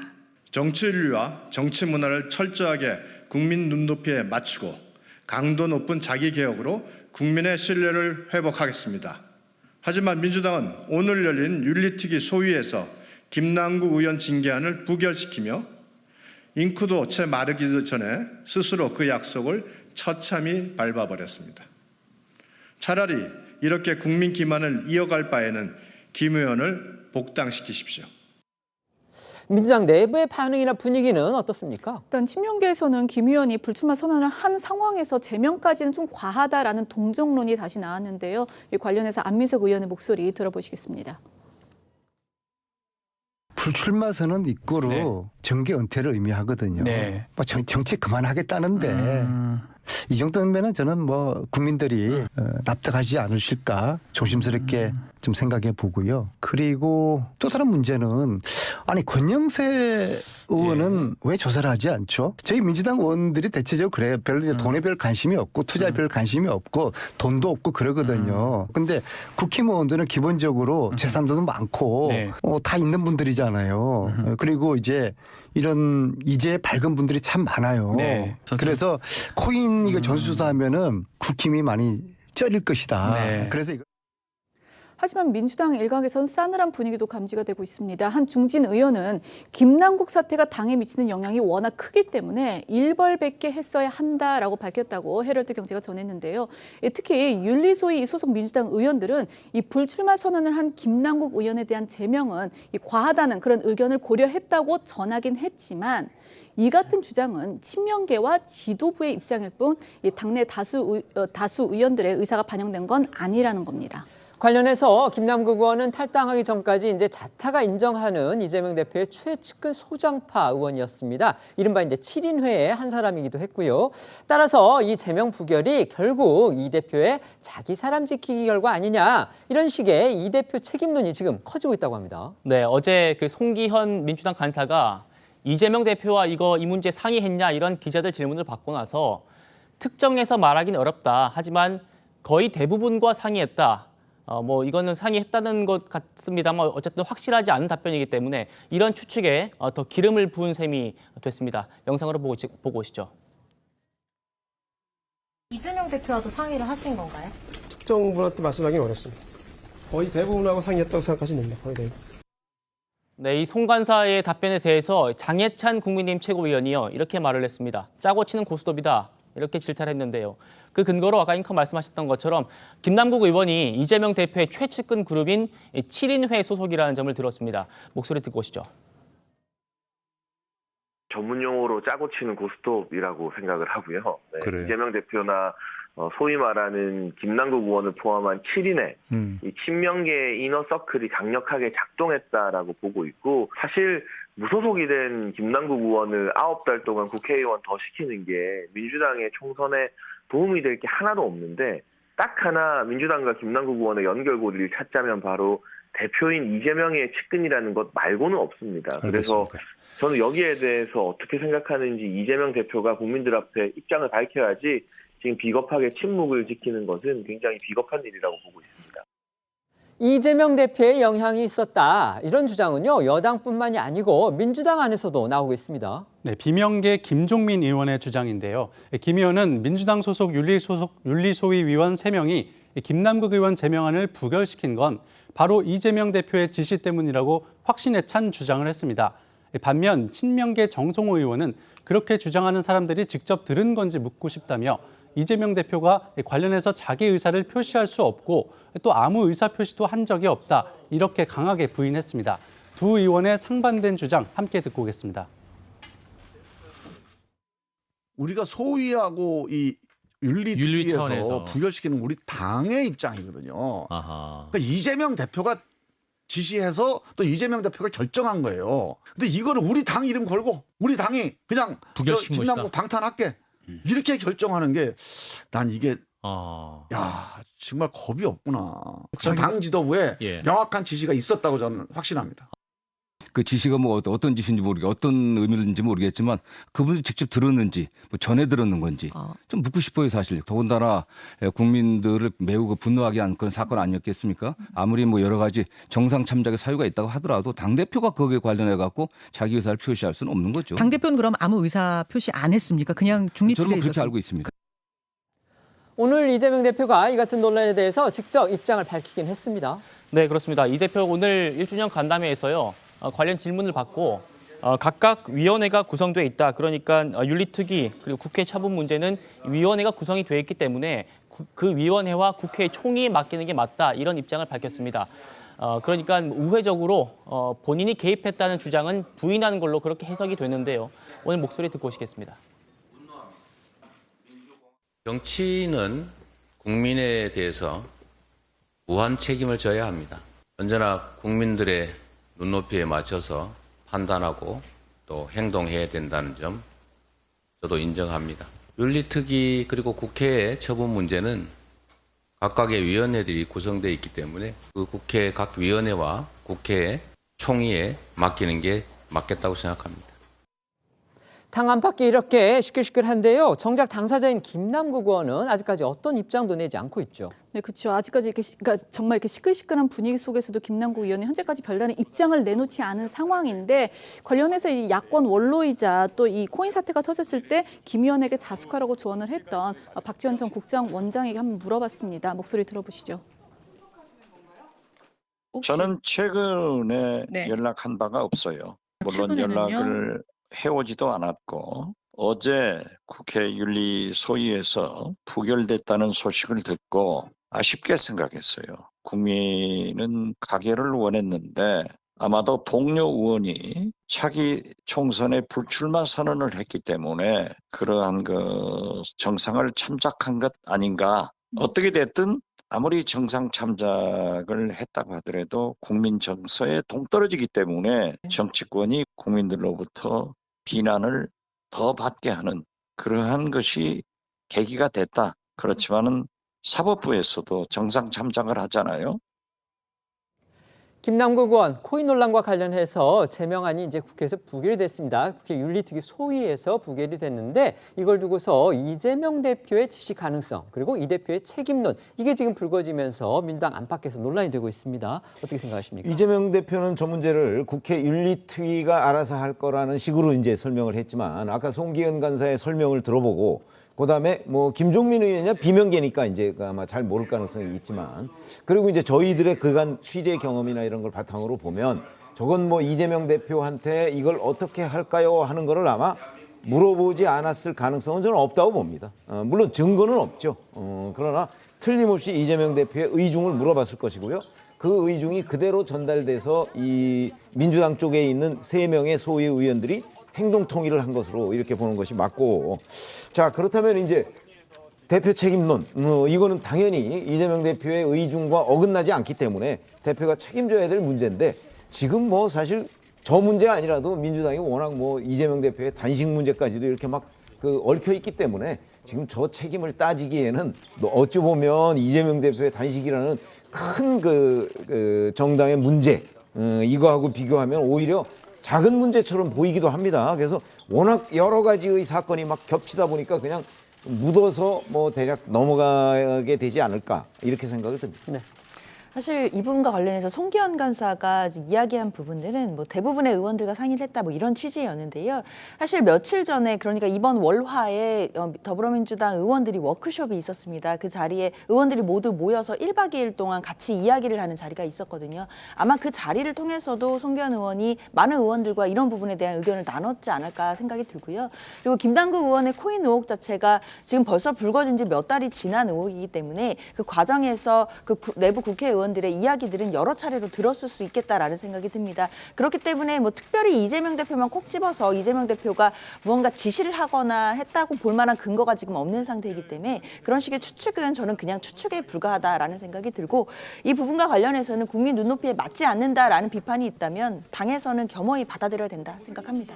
[SPEAKER 18] 정치윤리와 정치 문화를 철저하게 국민 눈높이에 맞추고 강도 높은 자기 개혁으로 국민의 신뢰를 회복하겠습니다. 하지만 민주당은 오늘 열린 윤리특위 소위에서 김남국 의원 징계안을 부결시키며 잉크도 채 마르기 전에 스스로 그 약속을 처참히 밟아버렸습니다. 차라리 이렇게 국민 기만을 이어갈 바에는 김 의원을 복당시키십시오.
[SPEAKER 1] 민주당 내부의 반응이나 분위기는 어떻습니까?
[SPEAKER 2] 일단 친명계에서는 김 의원이 불출마 선언을 한 상황에서 제명까지는 좀 과하다라는 동정론이 다시 나왔는데요. 이 관련해서 안민석 의원의 목소리 들어보시겠습니다.
[SPEAKER 19] 불출마 선언 입고로 정계 은퇴를 의미하거든요.
[SPEAKER 20] 네.
[SPEAKER 19] 뭐 정치 그만하겠다는데 이 정도면은 저는 뭐 국민들이 납득하지 않으실까 조심스럽게 좀 생각해 보고요. 그리고 또 다른 문제는 아니 권영세 의원은 왜 조사를 하지 않죠? 저희 민주당 의원들이 대체적으로 그래요. 별로 돈에 별 관심이 없고 투자에 별 관심이 없고 돈도 없고 그러거든요. 근데 국힘의원들은 기본적으로 재산도 많고 다 있는 분들이잖아요. 그리고 이제 이런 이제 밝은 분들이 참 많아요.
[SPEAKER 3] 네.
[SPEAKER 19] 그래서 코인 이거 전수조사하면은 국힘이 많이 쩔릴 것이다.
[SPEAKER 3] 네.
[SPEAKER 19] 그래서 이거.
[SPEAKER 2] 하지만 민주당 일각에선 싸늘한 분위기도 감지가 되고 있습니다. 한 중진 의원은 김남국 사태가 당에 미치는 영향이 워낙 크기 때문에 일벌백계 했어야 한다라고 밝혔다고 헤럴드 경제가 전했는데요. 특히 윤리소위 소속 민주당 의원들은 이 불출마 선언을 한 김남국 의원에 대한 제명은 과하다는 그런 의견을 고려했다고 전하긴 했지만 이 같은 주장은 친명계와 지도부의 입장일 뿐 당내 다수 의원들의 의사가 반영된 건 아니라는 겁니다.
[SPEAKER 1] 관련해서 김남국 의원은 탈당하기 전까지 이제 자타가 인정하는 이재명 대표의 최측근 소장파 의원이었습니다. 이른바 이제 7인회의 한 사람이기도 했고요. 따라서 이 제명 부결이 결국 이 대표의 자기 사람 지키기 결과 아니냐, 이런 식의 이 대표 책임론이 지금 커지고 있다고 합니다.
[SPEAKER 3] 네, 어제 그 송기현 민주당 간사가 이재명 대표와 이 문제 상의했냐 이런 기자들 질문을 받고 나서 특정해서 말하기는 어렵다. 하지만 거의 대부분과 상의했다. 이거는 상의했다는 것 같습니다만 어쨌든 확실하지 않은 답변이기 때문에 이런 추측에 더 기름을 부은 셈이 됐습니다. 영상으로 보고 오시죠.
[SPEAKER 20] 이재명 대표와도 상의를 하신 건가요?
[SPEAKER 16] 특정 분한테 말씀하기는 어렵습니다. 거의 대부분하고 상의했다고 생각하시면 됩니다. 거의 대부분.
[SPEAKER 3] 네, 이 송 간사의 답변에 대해서 장해찬 국민의힘 최고위원이요, 이렇게 말을 했습니다. 짜고 치는 고스톱이다. 이렇게 질타를 했는데요. 그 근거로 아까 앵커 말씀하셨던 것처럼 김남국 의원이 이재명 대표의 최측근 그룹인 7인회 소속이라는 점을 들었습니다. 목소리 듣고 오시죠.
[SPEAKER 21] 전문 용어로 짜고 치는 고스톱이라고 생각을 하고요. 네,
[SPEAKER 22] 그래요?
[SPEAKER 21] 이재명 대표나 소위 말하는 김남국 의원을 포함한 7인의 이 친명계 이너서클이 강력하게 작동했다라고 보고 있고, 사실 무소속이 된 김남국 의원을 9달 동안 국회의원 더 시키는 게 민주당의 총선에 도움이 될 게 하나도 없는데, 딱 하나 민주당과 김남국 의원의 연결고리를 찾자면 바로 대표인 이재명의 측근이라는 것 말고는 없습니다. 그래서 저는 여기에 대해서 어떻게 생각하는지 이재명 대표가 국민들 앞에 입장을 밝혀야지, 지금 비겁하게 침묵을 지키는 것은 굉장히 비겁한 일이라고 보고 있습니다.
[SPEAKER 1] 이재명 대표의 영향이 있었다, 이런 주장은요, 여당뿐만이 아니고 민주당 안에서도 나오고 있습니다.
[SPEAKER 4] 네, 비명계 김종민 의원의 주장인데요. 김 의원은 민주당 소속 윤리소위 위원 3명이 김남국 의원 제명안을 부결시킨 건 바로 이재명 대표의 지시 때문이라고 확신에 찬 주장을 했습니다. 반면 친명계 정성호 의원은 그렇게 주장하는 사람들이 직접 들은 건지 묻고 싶다며 이재명 대표가 관련해서 자기 의사를 표시할 수 없고 또 아무 의사 표시도 한 적이 없다, 이렇게 강하게 부인했습니다. 두 의원의 상반된 주장 함께 듣고 오겠습니다.
[SPEAKER 22] 우리가 소위하고 이 윤리특위에서
[SPEAKER 23] 차원에서.
[SPEAKER 22] 부결시키는 우리 당의 입장이거든요.
[SPEAKER 23] 아하.
[SPEAKER 22] 그러니까 이재명 대표가 지시해서 또 이재명 대표가 결정한 거예요. 근데 이거는 우리 당 이름 걸고 우리 당이 그냥
[SPEAKER 23] 부결시킨
[SPEAKER 22] 김남국
[SPEAKER 23] 것이다.
[SPEAKER 22] 방탄할게 이렇게 결정하는 게, 난 이게
[SPEAKER 23] 아.
[SPEAKER 22] 정말 겁이 없구나. 당 지도부에
[SPEAKER 23] 예.
[SPEAKER 22] 명확한 지시가 있었다고 저는 확신합니다.
[SPEAKER 10] 그 지시가 뭐 어떤 지시인지 어떤 의미인지 모르겠지만 그분이 직접 들었는지 전해 들었는 건지 좀 묻고 싶어요, 사실. 더군다나 국민들을 매우 분노하게 한 그런 사건 아니었겠습니까? 아무리 여러 가지 정상 참작의 사유가 있다고 하더라도 당대표가 거기에 관련해 갖고 자기 의사를 표시할 수는 없는 거죠.
[SPEAKER 24] 당대표는 그럼 아무 의사 표시 안 했습니까? 그냥 중립지대에
[SPEAKER 10] 저는 그렇게
[SPEAKER 24] 있었습니까?
[SPEAKER 10] 알고 있습니다.
[SPEAKER 1] 오늘 이재명 대표가 이 같은 논란에 대해서 직접 입장을 밝히긴 했습니다.
[SPEAKER 3] 네, 그렇습니다. 이 대표 오늘 1주년 간담회에서요, 관련 질문을 받고 각각 위원회가 구성돼 있다. 그러니까 윤리특위 그리고 국회 처분 문제는 위원회가 구성이 돼 있기 때문에 그 위원회와 국회 총의에 맡기는 게 맞다, 이런 입장을 밝혔습니다. 그러니까 우회적으로 본인이 개입했다는 주장은 부인하는 걸로 그렇게 해석이 되는데요. 오늘 목소리 듣고 오시겠습니다.
[SPEAKER 5] 정치인은 국민에 대해서 무한 책임을 져야 합니다. 언제나 국민들의 눈높이에 맞춰서 판단하고 또 행동해야 된다는 점 저도 인정합니다. 윤리특위 그리고 국회의 처분 문제는 각각의 위원회들이 구성되어 있기 때문에 그 국회 각 위원회와 국회의 총의에 맡기는 게 맞겠다고 생각합니다.
[SPEAKER 1] 당 안팎이 이렇게 시끌시끌한데요. 정작 당사자인 김남국 의원은 아직까지 어떤 입장도 내지 않고 있죠.
[SPEAKER 2] 네, 그렇죠. 아직까지 그러니까 정말 이렇게 시끌시끌한 분위기 속에서도 김남국 의원이 현재까지 별다른 입장을 내놓지 않은 상황인데 관련해서 이 야권 원로이자 또 이 코인 사태가 터졌을 때 김 의원에게 자숙하라고 조언을 했던 박지원 전 국정원장에게 한번 물어봤습니다. 목소리 들어보시죠.
[SPEAKER 6] 저는 최근에
[SPEAKER 2] 네.
[SPEAKER 6] 연락한 바가 없어요. 물론
[SPEAKER 2] 최근에는요?
[SPEAKER 6] 연락을 해오지도 않았고 어제 국회 윤리소위에서 부결됐다는 소식을 듣고 아쉽게 생각했어요. 국민은 가결을 원했는데 아마도 동료 의원이 차기 총선에 불출마 선언을 했기 때문에 그러한 그 정상을 참작한 것 아닌가. 어떻게 됐든 아무리 정상 참작을 했다고 하더라도 국민 정서에 동떨어지기 때문에 정치권이 국민들로부터 비난을 더 받게 하는 그러한 것이 계기가 됐다. 그렇지만은 사법부에서도 정상 참작을 하잖아요.
[SPEAKER 1] 김남국 의원 코인 논란과 관련해서 제명안이 이제 국회에서 부결이 됐습니다. 국회 윤리특위 소위에서 부결이 됐는데 이걸 두고서 이재명 대표의 지시 가능성 그리고 이 대표의 책임론 이게 지금 불거지면서 민주당 안팎에서 논란이 되고 있습니다. 어떻게 생각하십니까?
[SPEAKER 13] 이재명 대표는 저 문제를 국회 윤리특위가 알아서 할 거라는 식으로 이제 설명을 했지만 아까 송기현 간사의 설명을 들어보고 그다음에 뭐 김종민 의원이냐 비명계니까 이제 아마 잘 모를 가능성이 있지만 그리고 이제 저희들의 그간 취재 경험이나 이런 걸 바탕으로 보면 저건 뭐 이재명 대표한테 이걸 어떻게 할까요 하는 거를 아마 물어보지 않았을 가능성은 저는 없다고 봅니다. 물론 증거는 없죠. 그러나 틀림없이 이재명 대표의 의중을 물어봤을 것이고요. 그 의중이 그대로 전달돼서 이 민주당 쪽에 있는 3명의 소위 의원들이 행동 통일을 한 것으로 이렇게 보는 것이 맞고 자 그렇다면 이제 대표 책임론 이거는 당연히 이재명 대표의 의중과 어긋나지 않기 때문에 대표가 책임져야 될 문제인데 지금 뭐 사실 저 문제가 아니라도 민주당이 워낙 뭐 이재명 대표의 단식 문제까지도 이렇게 막 그 얽혀 있기 때문에 지금 저 책임을 따지기에는 어찌 보면 이재명 대표의 단식이라는 큰 그 정당의 문제 이거하고 비교하면 오히려 작은 문제처럼 보이기도 합니다. 그래서 워낙 여러 가지의 사건이 막 겹치다 보니까 그냥 묻어서 뭐 대략 넘어가게 되지 않을까 이렇게 생각을 듭니다.
[SPEAKER 1] 네.
[SPEAKER 14] 사실 이 부분과 관련해서 송기현 간사가 이야기한 부분들은 뭐 대부분의 의원들과 상의를 했다 뭐 이런 취지였는데요. 사실 며칠 전에 그러니까 이번 월화에 더불어민주당 의원들이 워크숍이 있었습니다. 그 자리에 의원들이 모두 모여서 1박 2일 동안 같이 이야기를 하는 자리가 있었거든요. 아마 그 자리를 통해서도 송기현 의원이 많은 의원들과 이런 부분에 대한 의견을 나눴지 않을까 생각이 들고요. 그리고 김남국 의원의 코인 의혹 자체가 지금 벌써 불거진 지 몇 달이 지난 의혹이기 때문에 그 과정에서 그 내부 국회의원 들의 이야기들은 여러 차례로 들었을 수 있겠다라는 생각이 듭니다. 그렇기 때문에 뭐 특별히 이재명 대표만 콕 집어서 이재명 대표가 무언가 지시를 하거나 했다고 볼 만한 근거가 지금 없는 상태이기 때문에 그런 식의 추측은 저는 그냥 추측에 불과하다라는 생각이 들고 이 부분과 관련해서는 국민 눈높이에 맞지 않는다라는 비판이 있다면 당에서는 겸허히 받아들여야 된다 생각합니다.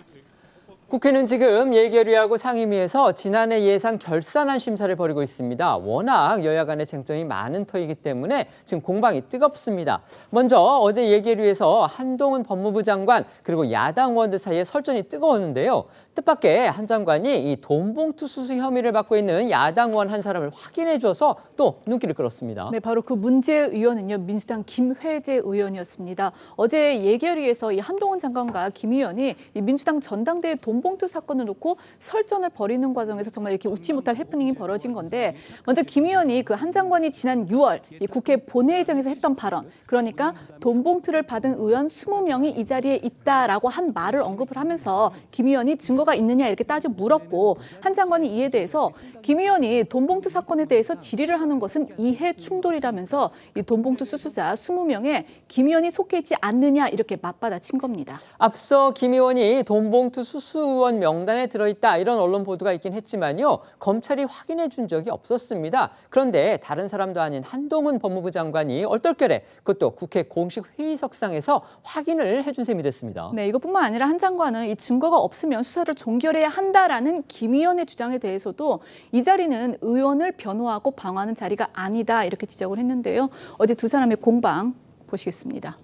[SPEAKER 1] 국회는 지금 예결위하고 상임위에서 지난해 예산 결산안 심사를 벌이고 있습니다. 워낙 여야 간의 쟁점이 많은 터이기 때문에 지금 공방이 뜨겁습니다. 먼저 어제 예결위에서 한동훈 법무부 장관 그리고 야당 의원들 사이에 설전이 뜨거웠는데요. 뜻밖의 한 장관이 이 돈봉투 수수 혐의를 받고 있는 야당 의원 한 사람을 확인해줘서 또 눈길을 끌었습니다.
[SPEAKER 2] 네, 바로 그 문제 의원은요 민주당 김회재 의원이었습니다. 어제 예결위에서 이 한동훈 장관과 김 의원이 이 민주당 전당대회 돈봉투 사건을 놓고 설전을 벌이는 과정에서 정말 이렇게 웃지 못할 해프닝이 벌어진 건데 먼저 김 의원이 그 한 장관이 지난 6월 이 국회 본회의장에서 했던 발언 그러니까 돈봉투를 받은 의원 20명이 이 자리에 있다라고 한 말을 언급을 하면서 김 의원이 증거가 있느냐 이렇게 따져 물었고 한 장관이 이에 대해서 김 의원이 돈봉투 사건에 대해서 질의를 하는 것은 이해 충돌이라면서 이 돈봉투 수수자 20명에 김 의원이 속해 있지 않느냐 이렇게 맞받아친 겁니다.
[SPEAKER 1] 앞서 김 의원이 돈봉투 수수 의원 명단에 들어있다 이런 언론 보도가 있긴 했지만요. 검찰이 확인해 준 적이 없었습니다. 그런데 다른 사람도 아닌 한동훈 법무부 장관이 얼떨결에 그것도 국회 공식 회의석상에서 확인을 해준 셈이 됐습니다.
[SPEAKER 2] 네, 이것뿐만 아니라 한 장관은 이 증거가 없으면 수사를 종결해야 한다라는 김 의원의 주장에 대해서도 이 자리는 의원을 변호하고 방어하는 자리가 아니다 이렇게 지적을 했는데요. 어제 두 사람의 공방 보시겠습니다.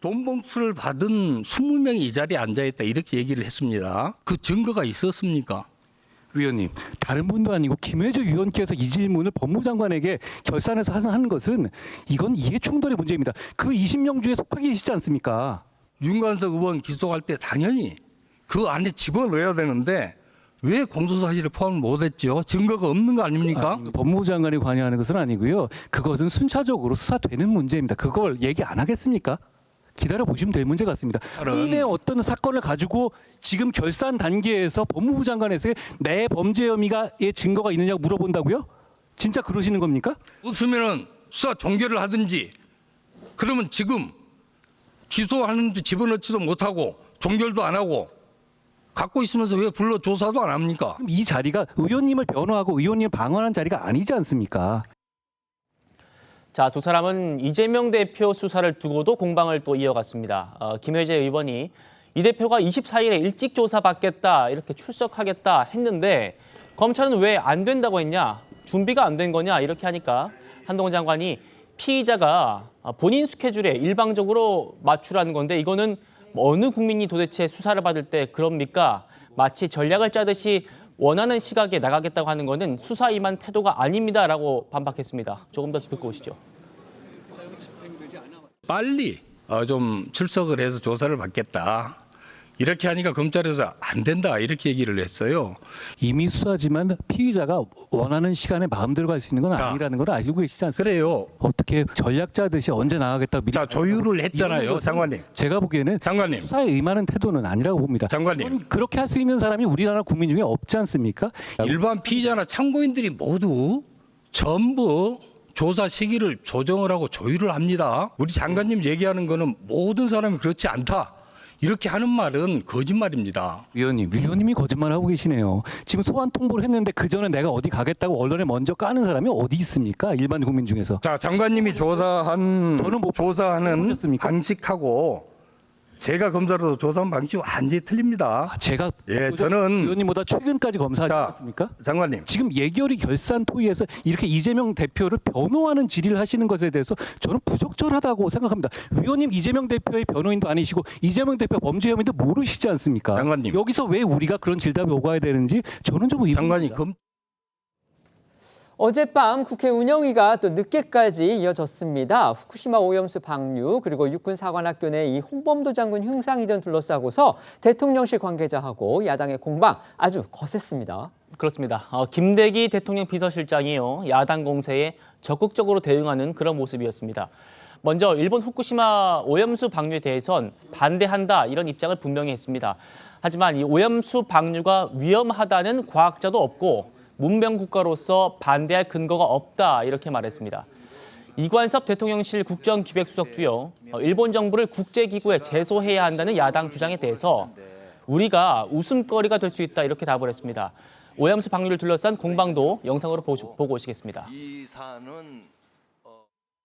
[SPEAKER 7] 돈 봉투를 받은 20명이 이 자리에 앉아있다 이렇게 얘기를 했습니다. 그 증거가 있었습니까?
[SPEAKER 8] 위원님, 다른 분도 아니고 김회주 위원께서 이 질문을 법무장관에게 결산해서 하는 것은 이건 이해충돌의 문제입니다. 그 20명 중에 속하게 계시지 않습니까?
[SPEAKER 7] 윤관석 의원 기소할 때 당연히 그 안에 집어넣어야 되는데 왜 공소사실을 포함 못했죠? 증거가 없는 거 아닙니까?
[SPEAKER 8] 법무부 장관이 관여하는 것은 아니고요. 그것은 순차적으로 수사되는 문제입니다. 그걸 얘기 안 하겠습니까? 기다려 보시면 될 문제 같습니다. 본인의 어떤 사건을 가지고 지금 결산 단계에서 법무부 장관에서 내 범죄 혐의가의 증거가 있느냐고 물어본다고요? 진짜 그러시는 겁니까?
[SPEAKER 7] 없으면은 수사 종결을 하든지 그러면 지금 기소하는데 집어넣지도 못하고 종결도 안 하고 갖고 있으면서 왜 불러 조사도 안 합니까?
[SPEAKER 8] 이 자리가 의원님을 변호하고 의원님을 방어하는 자리가 아니지 않습니까?
[SPEAKER 3] 자, 두 사람은 이재명 대표 수사를 두고도 공방을 또 이어갔습니다. 김회재 의원이 이 대표가 24일에 일찍 조사받겠다, 이렇게 출석하겠다 했는데 검찰은 왜 안 된다고 했냐, 준비가 안 된 거냐 이렇게 하니까 한동훈 장관이 피의자가 본인 스케줄에 일방적으로 맞추라는 건데 이거는 어느 국민이 도대체 수사를 받을 때 그럽니까? 마치 전략을 짜듯이 원하는 시각에 나가겠다고 하는 거는 수사 임한 태도가 아닙니다라고 반박했습니다. 조금 더 듣고 오시죠.
[SPEAKER 7] 빨리 좀 출석을 해서 조사를 받겠다. 이렇게 하니까 검찰에서 안 된다 이렇게 얘기를 했어요.
[SPEAKER 8] 이미 수사지만 피의자가 원하는 시간에 마음대로 갈 수 있는 건 아니라는 걸 알고 계시지 않습니까?
[SPEAKER 7] 그래요.
[SPEAKER 8] 어떻게 전략자듯이 언제 나가겠다 미리
[SPEAKER 7] 자, 조율을 했잖아요, 장관님.
[SPEAKER 8] 제가 보기에는
[SPEAKER 7] 장관님.
[SPEAKER 8] 수사에 임하는 태도는 아니라고 봅니다.
[SPEAKER 7] 장관님.
[SPEAKER 8] 그렇게 할 수 있는 사람이 우리나라 국민 중에 없지 않습니까?
[SPEAKER 7] 일반 피의자나 참고인들이 모두 전부 조사 시기를 조정을 하고 조율을 합니다. 우리 장관님 얘기하는 거는 모든 사람이 그렇지 않다. 이렇게 하는 말은 거짓말입니다.
[SPEAKER 8] 위원님이 거짓말하고 계시네요. 지금 소환 통보를 했는데 그 전에 내가 어디 가겠다고 언론에 먼저 까는 사람이 어디 있습니까? 일반 국민 중에서.
[SPEAKER 7] 자, 장관님이 조사하는 방식하고 제가 검사로서 조사한 방식이 완전히 틀립니다.
[SPEAKER 8] 제가
[SPEAKER 7] 저는
[SPEAKER 8] 위원님보다 최근까지 검사하지 않았습니까?
[SPEAKER 7] 장관님.
[SPEAKER 8] 지금 예결위 결산 토의에서 이렇게 이재명 대표를 변호하는 질의를 하시는 것에 대해서 저는 부적절하다고 생각합니다. 위원님 이재명 대표의 변호인도 아니시고 이재명 대표 범죄 혐의도 모르시지 않습니까?
[SPEAKER 7] 장관님.
[SPEAKER 8] 여기서 왜 우리가 그런 질답이 오가야 되는지 저는 좀
[SPEAKER 7] 장관님
[SPEAKER 1] 어젯밤 국회 운영위가 또 늦게까지 이어졌습니다. 후쿠시마 오염수 방류 그리고 육군사관학교 내 이 홍범도 장군 흉상 이전 둘러싸고서 대통령실 관계자하고 야당의 공방 아주 거셌습니다.
[SPEAKER 3] 그렇습니다. 김대기 대통령 비서실장이요, 야당 공세에 적극적으로 대응하는 그런 모습이었습니다. 먼저 일본 후쿠시마 오염수 방류에 대해선 반대한다 이런 입장을 분명히 했습니다. 하지만 이 오염수 방류가 위험하다는 과학자도 없고 문명 국가로서 반대할 근거가 없다 이렇게 말했습니다. 이관섭 대통령실 국정기획수석도요, 일본 정부를 국제기구에 제소해야 한다는 야당 주장에 대해서 우리가 웃음거리가 될 수 있다 이렇게 답을 했습니다. 오염수 방류를 둘러싼 공방도 영상으로 보고 오시겠습니다.
[SPEAKER 9] 이 사안은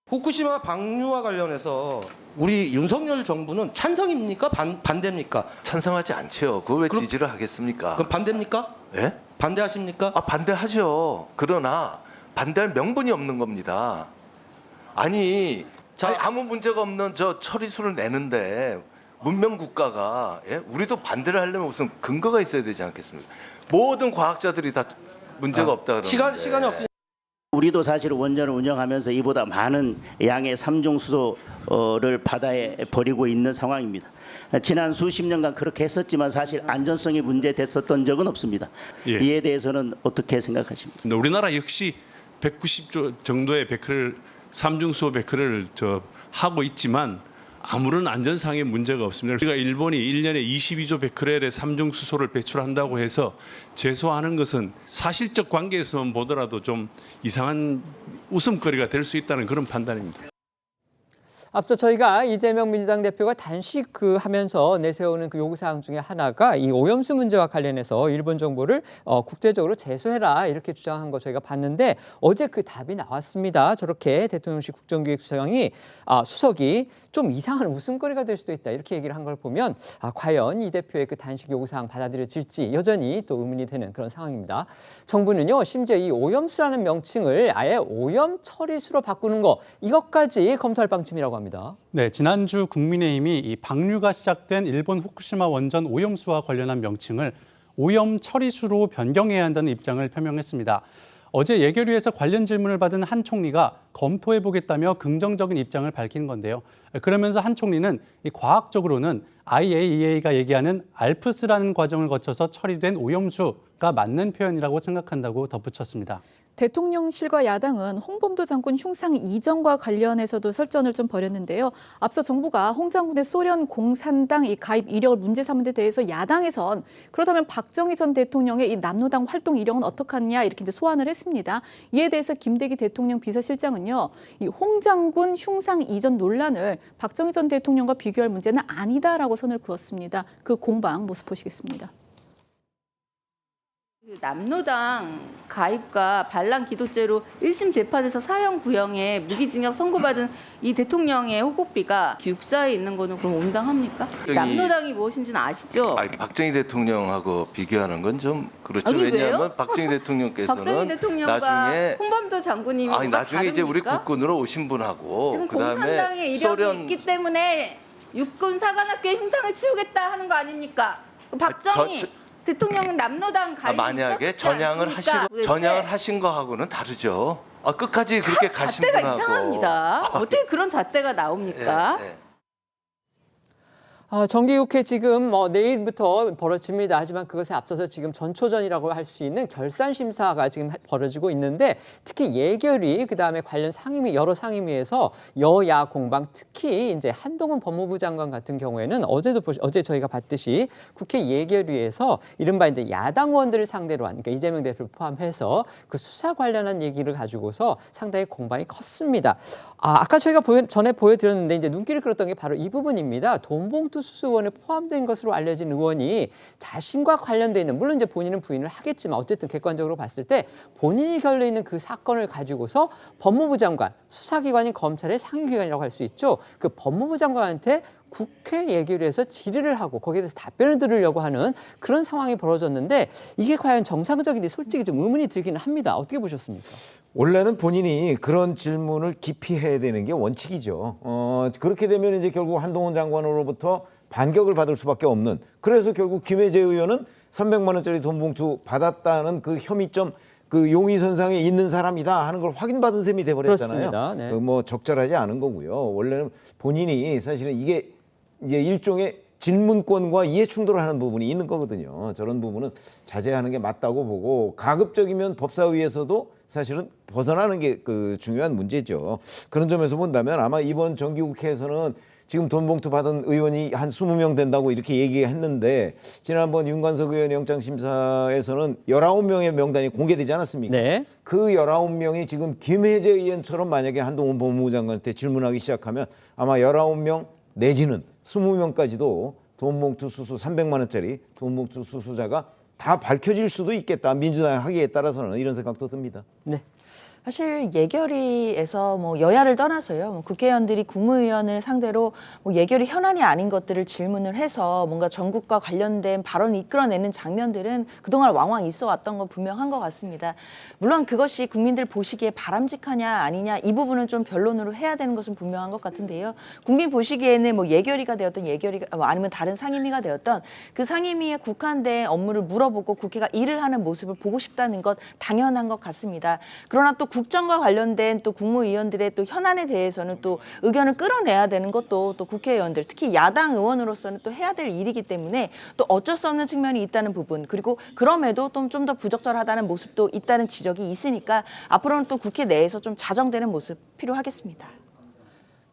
[SPEAKER 9] 후쿠시마 방류와 관련해서 우리 윤석열 정부는 찬성입니까? 반대입니까?
[SPEAKER 23] 찬성하지 않죠. 그걸 왜 지지를 하겠습니까?
[SPEAKER 9] 그럼 반대입니까?
[SPEAKER 23] 예?
[SPEAKER 9] 반대하십니까?
[SPEAKER 23] 반대하죠. 그러나 반대할 명분이 없는 겁니다. 아니 아무 문제가 없는 저 처리수를 내는데 문명 국가가 우리도 반대를 하려면 무슨 근거가 있어야 되지 않겠습니까? 모든 과학자들이 다 문제가 없다 그러는데
[SPEAKER 9] 시간이 없으니까.
[SPEAKER 25] 우리도 사실 원전을 운영하면서 이보다 많은 양의 삼중수소를 바다에 버리고 있는 상황입니다. 지난 수십 년간 그렇게 했었지만 사실 안전성이 문제됐었던 적은 없습니다. 이에 대해서는 어떻게 생각하십니까?
[SPEAKER 26] 우리나라 역시 190조 정도의 베크를 삼중수소 베크를 하고 있지만 아무런 안전상의 문제가 없습니다. 우리가 일본이 1년에 22조 베크렐의 삼중수소를 배출한다고 해서 제소하는 것은 사실적 관계에서만 보더라도 좀 이상한 웃음거리가 될 수 있다는 그런 판단입니다.
[SPEAKER 1] 앞서 저희가 이재명 민주당 대표가 단식하면서 내세우는 그 요구사항 중에 하나가 이 오염수 문제와 관련해서 일본 정부를 국제적으로 제소해라 이렇게 주장한 거 저희가 봤는데 어제 그 답이 나왔습니다. 저렇게 대통령실 국정기획수석이 좀 이상한 웃음거리가 될 수도 있다 이렇게 얘기를 한 걸 보면 과연 이 대표의 그 단식 요구사항 받아들여질지 여전히 또 의문이 되는 그런 상황입니다. 정부는요 심지어 이 오염수라는 명칭을 아예 오염 처리수로 바꾸는 거 이것까지 검토할 방침이라고 합니다. 합니다.
[SPEAKER 4] 네, 지난주 국민의힘이 이 방류가 시작된 일본 후쿠시마 원전 오염수와 관련한 명칭을 오염 처리수로 변경해야 한다는 입장을 표명했습니다. 어제 예결위에서 관련 질문을 받은 한 총리가 검토해보겠다며 긍정적인 입장을 밝힌 건데요. 그러면서 한 총리는 이 과학적으로는 IAEA가 얘기하는 알프스라는 과정을 거쳐서 처리된 오염수가 맞는 표현이라고 생각한다고 덧붙였습니다.
[SPEAKER 2] 대통령실과 야당은 홍범도 장군 흉상 이전과 관련해서도 설전을 좀 벌였는데요. 앞서 정부가 홍 장군의 소련 공산당 이 가입 이력을 문제 삼은 데 대해서 야당에선 그렇다면 박정희 전 대통령의 이 남로당 활동 이력은 어떡하냐 이렇게 이제 소환을 했습니다. 이에 대해서 김대기 대통령 비서실장은요, 이 홍 장군 흉상 이전 논란을 박정희 전 대통령과 비교할 문제는 아니다라고 선을 그었습니다. 그 공방 모습 보시겠습니다.
[SPEAKER 11] 남로당 가입과 반란 기도죄로 1심 재판에서 사형 구형에 무기징역 선고받은 이 대통령의 호국비가 육사에 있는 거는 그럼 온당합니까? 남로당이 무엇인지는 아시죠?
[SPEAKER 23] 아니, 박정희 대통령하고 비교하는 건 좀 그렇죠.
[SPEAKER 11] 아니,
[SPEAKER 23] 왜냐하면
[SPEAKER 11] 왜요?
[SPEAKER 23] 박정희 대통령께서는
[SPEAKER 11] 박정희 대통령과
[SPEAKER 23] 나중에
[SPEAKER 11] 홍범도 장군님이
[SPEAKER 23] 아니
[SPEAKER 11] 뭐가
[SPEAKER 23] 나중에 이제 우리
[SPEAKER 11] 다릅니까?
[SPEAKER 23] 국군으로 오신 분하고
[SPEAKER 11] 지금
[SPEAKER 23] 그다음에
[SPEAKER 11] 공산당의 이력이 있기 때문에 육군 사관학교에 흉상을 치우겠다 하는 거 아닙니까? 박정희 대통령은 남로당 가입이
[SPEAKER 23] 만약에
[SPEAKER 11] 있었지
[SPEAKER 23] 전향을
[SPEAKER 11] 않습니까?
[SPEAKER 23] 하시고 전향을 하신 거하고는 다르죠. 끝까지 그렇게 가신
[SPEAKER 11] 잣대가
[SPEAKER 23] 분하고
[SPEAKER 11] 이상합니다. 어떻게 그런 잣대가 나옵니까?
[SPEAKER 1] 정기국회 지금 내일부터 벌어집니다. 하지만 그것에 앞서서 지금 전초전이라고 할 수 있는 결산 심사가 지금 벌어지고 있는데 특히 예결위 그다음에 관련 상임위 여러 상임위에서 여야 공방 특히 이제 한동훈 법무부 장관 같은 경우에는 어제 저희가 봤듯이 국회 예결위에서 이른바 이제 야당 의원들을 상대로 한 그러니까 이재명 대표를 포함해서 그 수사 관련한 얘기를 가지고서 상당히 공방이 컸습니다. 아까 저희가 전에 보여드렸는데 이제 눈길을 끌었던 게 바로 이 부분입니다. 돈봉투 수수 의원에 포함된 것으로 알려진 의원이 자신과 관련돼 있는 물론 이제 본인은 부인을 하겠지만 어쨌든 객관적으로 봤을 때 본인이 걸려 있는 그 사건을 가지고서 법무부 장관, 수사기관인 검찰의 상위기관이라고 할 수 있죠. 그 법무부 장관한테 국회 예결위에서 질의를 하고 거기에 대해서 답변을 들으려고 하는 그런 상황이 벌어졌는데 이게 과연 정상적인지 솔직히 좀 의문이 들기는 합니다. 어떻게 보셨습니까?
[SPEAKER 13] 원래는 본인이 그런 질문을 깊이 해야 되는 게 원칙이죠. 그렇게 되면 이제 결국 한동훈 장관으로부터 반격을 받을 수밖에 없는. 그래서 결국 김혜재 의원은 300만 원짜리 돈봉투 받았다는 그 혐의점 그 용의선상에 있는 사람이다 하는 걸 확인받은 셈이 돼버렸잖아요.
[SPEAKER 1] 그렇습니다. 네.
[SPEAKER 13] 뭐 적절하지 않은 거고요. 원래는 본인이 사실은 이게 이제 일종의 질문권과 이해 충돌을 하는 부분이 있는 거거든요. 저런 부분은 자제하는 게 맞다고 보고 가급적이면 법사위에서도 사실은 벗어나는 게 그 중요한 문제죠. 그런 점에서 본다면 아마 이번 정기국회에서는 지금 돈봉투 받은 의원이 한 20명 된다고 이렇게 얘기했는데 지난번 윤관석 의원 영장심사에서는 19명의 명단이 공개되지 않았습니까?
[SPEAKER 1] 네.
[SPEAKER 13] 그 19명이 지금 김혜재 의원처럼 만약에 한동훈 법무부 장관한테 질문하기 시작하면 아마 19명 내지는 20명까지도 돈봉투 수수 300만 원짜리 돈봉투 수수자가 다 밝혀질 수도 있겠다. 민주당의 하기에 따라서는 이런 생각도 듭니다.
[SPEAKER 1] 네.
[SPEAKER 14] 사실 예결위에서 뭐 여야를 떠나서요, 뭐 국회의원들이 국무위원을 상대로 뭐 예결위 현안이 아닌 것들을 질문을 해서 뭔가 전국과 관련된 발언을 이끌어내는 장면들은 그동안 왕왕 있어 왔던 건 분명한 것 같습니다. 물론 그것이 국민들 보시기에 바람직하냐 아니냐 이 부분은 좀 변론으로 해야 되는 것은 분명한 것 같은데요. 국민 보시기에는 뭐 예결위가 되었던 예결위가 뭐 아니면 다른 상임위가 되었던 그 상임위에 국한된 업무를 물어보고 국회가 일을 하는 모습을 보고 싶다는 것 당연한 것 같습니다. 그러나 또 국정과 관련된 또 국무위원들의 또 현안에 대해서는 또 의견을 끌어내야 되는 것도 또 국회의원들 특히 야당 의원으로서는 또 해야 될 일이기 때문에 또 어쩔 수 없는 측면이 있다는 부분 그리고 그럼에도 좀 더 부적절하다는 모습도 있다는 지적이 있으니까 앞으로는 또 국회 내에서 좀 자정되는 모습 필요하겠습니다.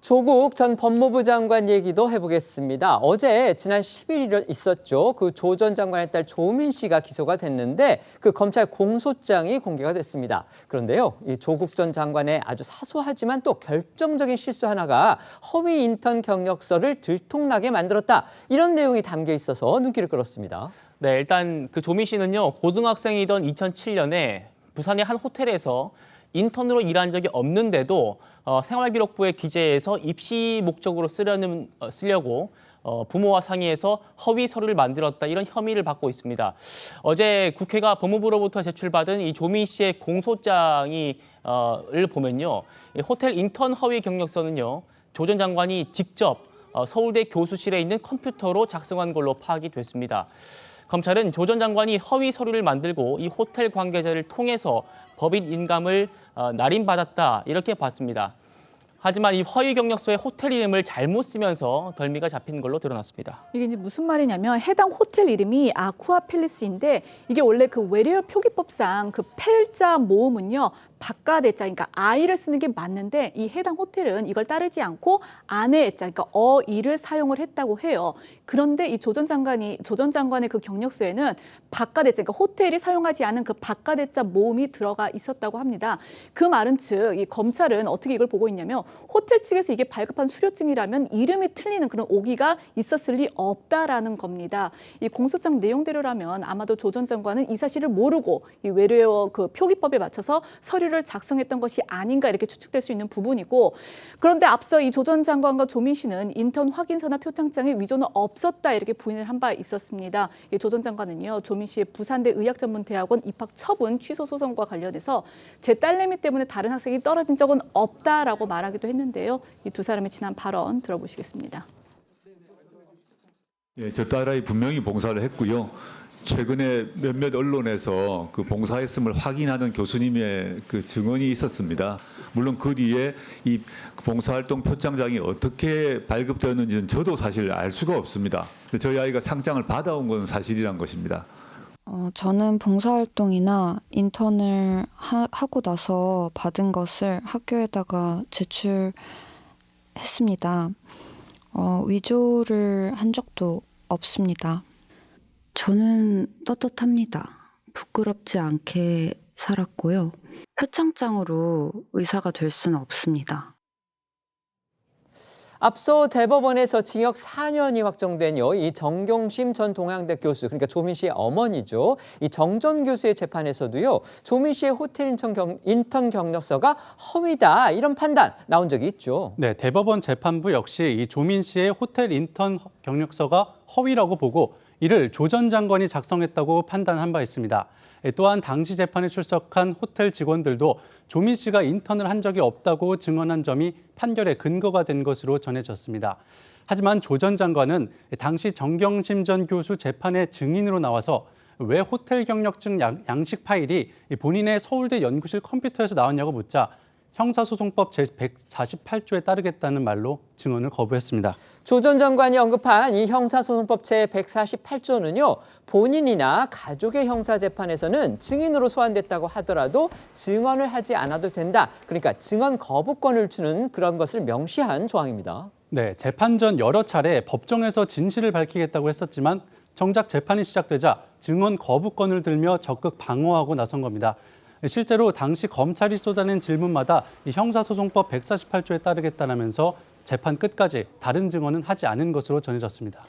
[SPEAKER 1] 조국 전 법무부 장관 얘기도 해보겠습니다. 어제 지난 10일 있었죠. 그 조 전 장관의 딸 조민 씨가 기소가 됐는데 그 검찰 공소장이 공개가 됐습니다. 그런데요, 이 조국 전 장관의 아주 사소하지만 또 결정적인 실수 하나가 허위 인턴 경력서를 들통나게 만들었다. 이런 내용이 담겨 있어서 눈길을 끌었습니다.
[SPEAKER 3] 네, 일단 그 조민 씨는요, 고등학생이던 2007년에 부산의 한 호텔에서 인턴으로 일한 적이 없는데도 생활기록부에 기재해서 입시 목적으로 쓰려고 부모와 상의해서 허위 서류를 만들었다 이런 혐의를 받고 있습니다. 어제 국회가 법무부로부터 제출받은 이 조민 씨의 공소장을 보면요, 호텔 인턴 허위 경력서는요 조 전 장관이 직접 서울대 교수실에 있는 컴퓨터로 작성한 걸로 파악이 됐습니다. 검찰은 조 전 장관이 허위 서류를 만들고 이 호텔 관계자를 통해서 법인 인감을 날인받았다 이렇게 봤습니다. 하지만 이 허위 경력서에 호텔 이름을 잘못 쓰면서 덜미가 잡힌 걸로 드러났습니다.
[SPEAKER 2] 이게 이제 무슨 말이냐면 해당 호텔 이름이 아쿠아 팰리스인데 이게 원래 그 외래어 표기법상 그 팰자 모음은요. 바깥에자, 그러니까 아이를 쓰는 게 맞는데 이 해당 호텔은 이걸 따르지 않고 안에 자, 그러니까 어이를 사용을 했다고 해요. 그런데 이 조 전 장관의 그 경력서에는 바깥에자, 그러니까 호텔이 사용하지 않은 그 바깥에자 모음이 들어가 있었다고 합니다. 그 말은 즉, 이 검찰은 어떻게 이걸 보고 있냐면 호텔 측에서 이게 발급한 수료증이라면 이름이 틀리는 그런 오기가 있었을 리 없다라는 겁니다. 이 공소장 내용대로라면 아마도 조 전 장관은 이 사실을 모르고 이 외래어 그 표기법에 맞춰서 서류를 작성했던 것이 아닌가 이렇게 추측될 수 있는 부분이고, 그런데 앞서 이 조 전 장관과 조민 씨는 인턴 확인서나 표창장에 위조는 없었다 이렇게 부인을 한 바 있었습니다. 조 전 장관은요, 조민 씨의 부산대 의학전문대학원 입학 처분 취소 소송과 관련해서 제 딸내미 때문에 다른 학생이 떨어진 적은 없다라고 말하기도 했는데요. 이 두 사람의 지난 발언 들어보시겠습니다.
[SPEAKER 12] 예, 저 딸아이 분명히 봉사를 했고요. 최근에 몇몇 언론에서 그 봉사했음을 확인하는 교수님의 그 증언이 있었습니다. 물론 그 뒤에 이 봉사활동 표창장이 어떻게 발급되었는지는 저도 사실 알 수가 없습니다. 저희 아이가 상장을 받아온 건 사실이란 것입니다.
[SPEAKER 15] 저는 봉사활동이나 인턴을 하고 나서 받은 것을 학교에다가 제출했습니다. 위조를 한 적도 없습니다.
[SPEAKER 17] 저는 떳떳합니다. 부끄럽지 않게 살았고요. 표창장으로 의사가 될 수는 없습니다.
[SPEAKER 1] 앞서 대법원에서 징역 4년이 확정된 이 정경심 전 동양대 교수, 그러니까 조민 씨의 어머니죠. 이 정전 교수의 재판에서도요, 조민 씨의 호텔 인턴 경력서가 허위다 이런 판단 나온 적이 있죠.
[SPEAKER 4] 네, 대법원 재판부 역시 이 조민 씨의 호텔 인턴 경력서가 허위라고 보고 이를 조 전 장관이 작성했다고 판단한 바 있습니다. 또한 당시 재판에 출석한 호텔 직원들도 조민 씨가 인턴을 한 적이 없다고 증언한 점이 판결의 근거가 된 것으로 전해졌습니다. 하지만 조 전 장관은 당시 정경심 전 교수 재판의 증인으로 나와서 왜 호텔 경력증 양식 파일이 본인의 서울대 연구실 컴퓨터에서 나왔냐고 묻자 형사소송법 제148조에 따르겠다는 말로 증언을 거부했습니다.
[SPEAKER 1] 조 전 장관이 언급한 이 형사소송법 제148조는요. 본인이나 가족의 형사재판에서는 증인으로 소환됐다고 하더라도 증언을 하지 않아도 된다. 그러니까 증언 거부권을 주는 그런 것을 명시한 조항입니다.
[SPEAKER 4] 네, 재판 전 여러 차례 법정에서 진실을 밝히겠다고 했었지만 정작 재판이 시작되자 증언 거부권을 들며 적극 방어하고 나선 겁니다. 실제로 당시 검찰이 쏟아낸 질문마다 이 형사소송법 148조에 따르겠다라면서 재판 끝까지 다른 증언은 하지 않은 것으로 전해졌습니다.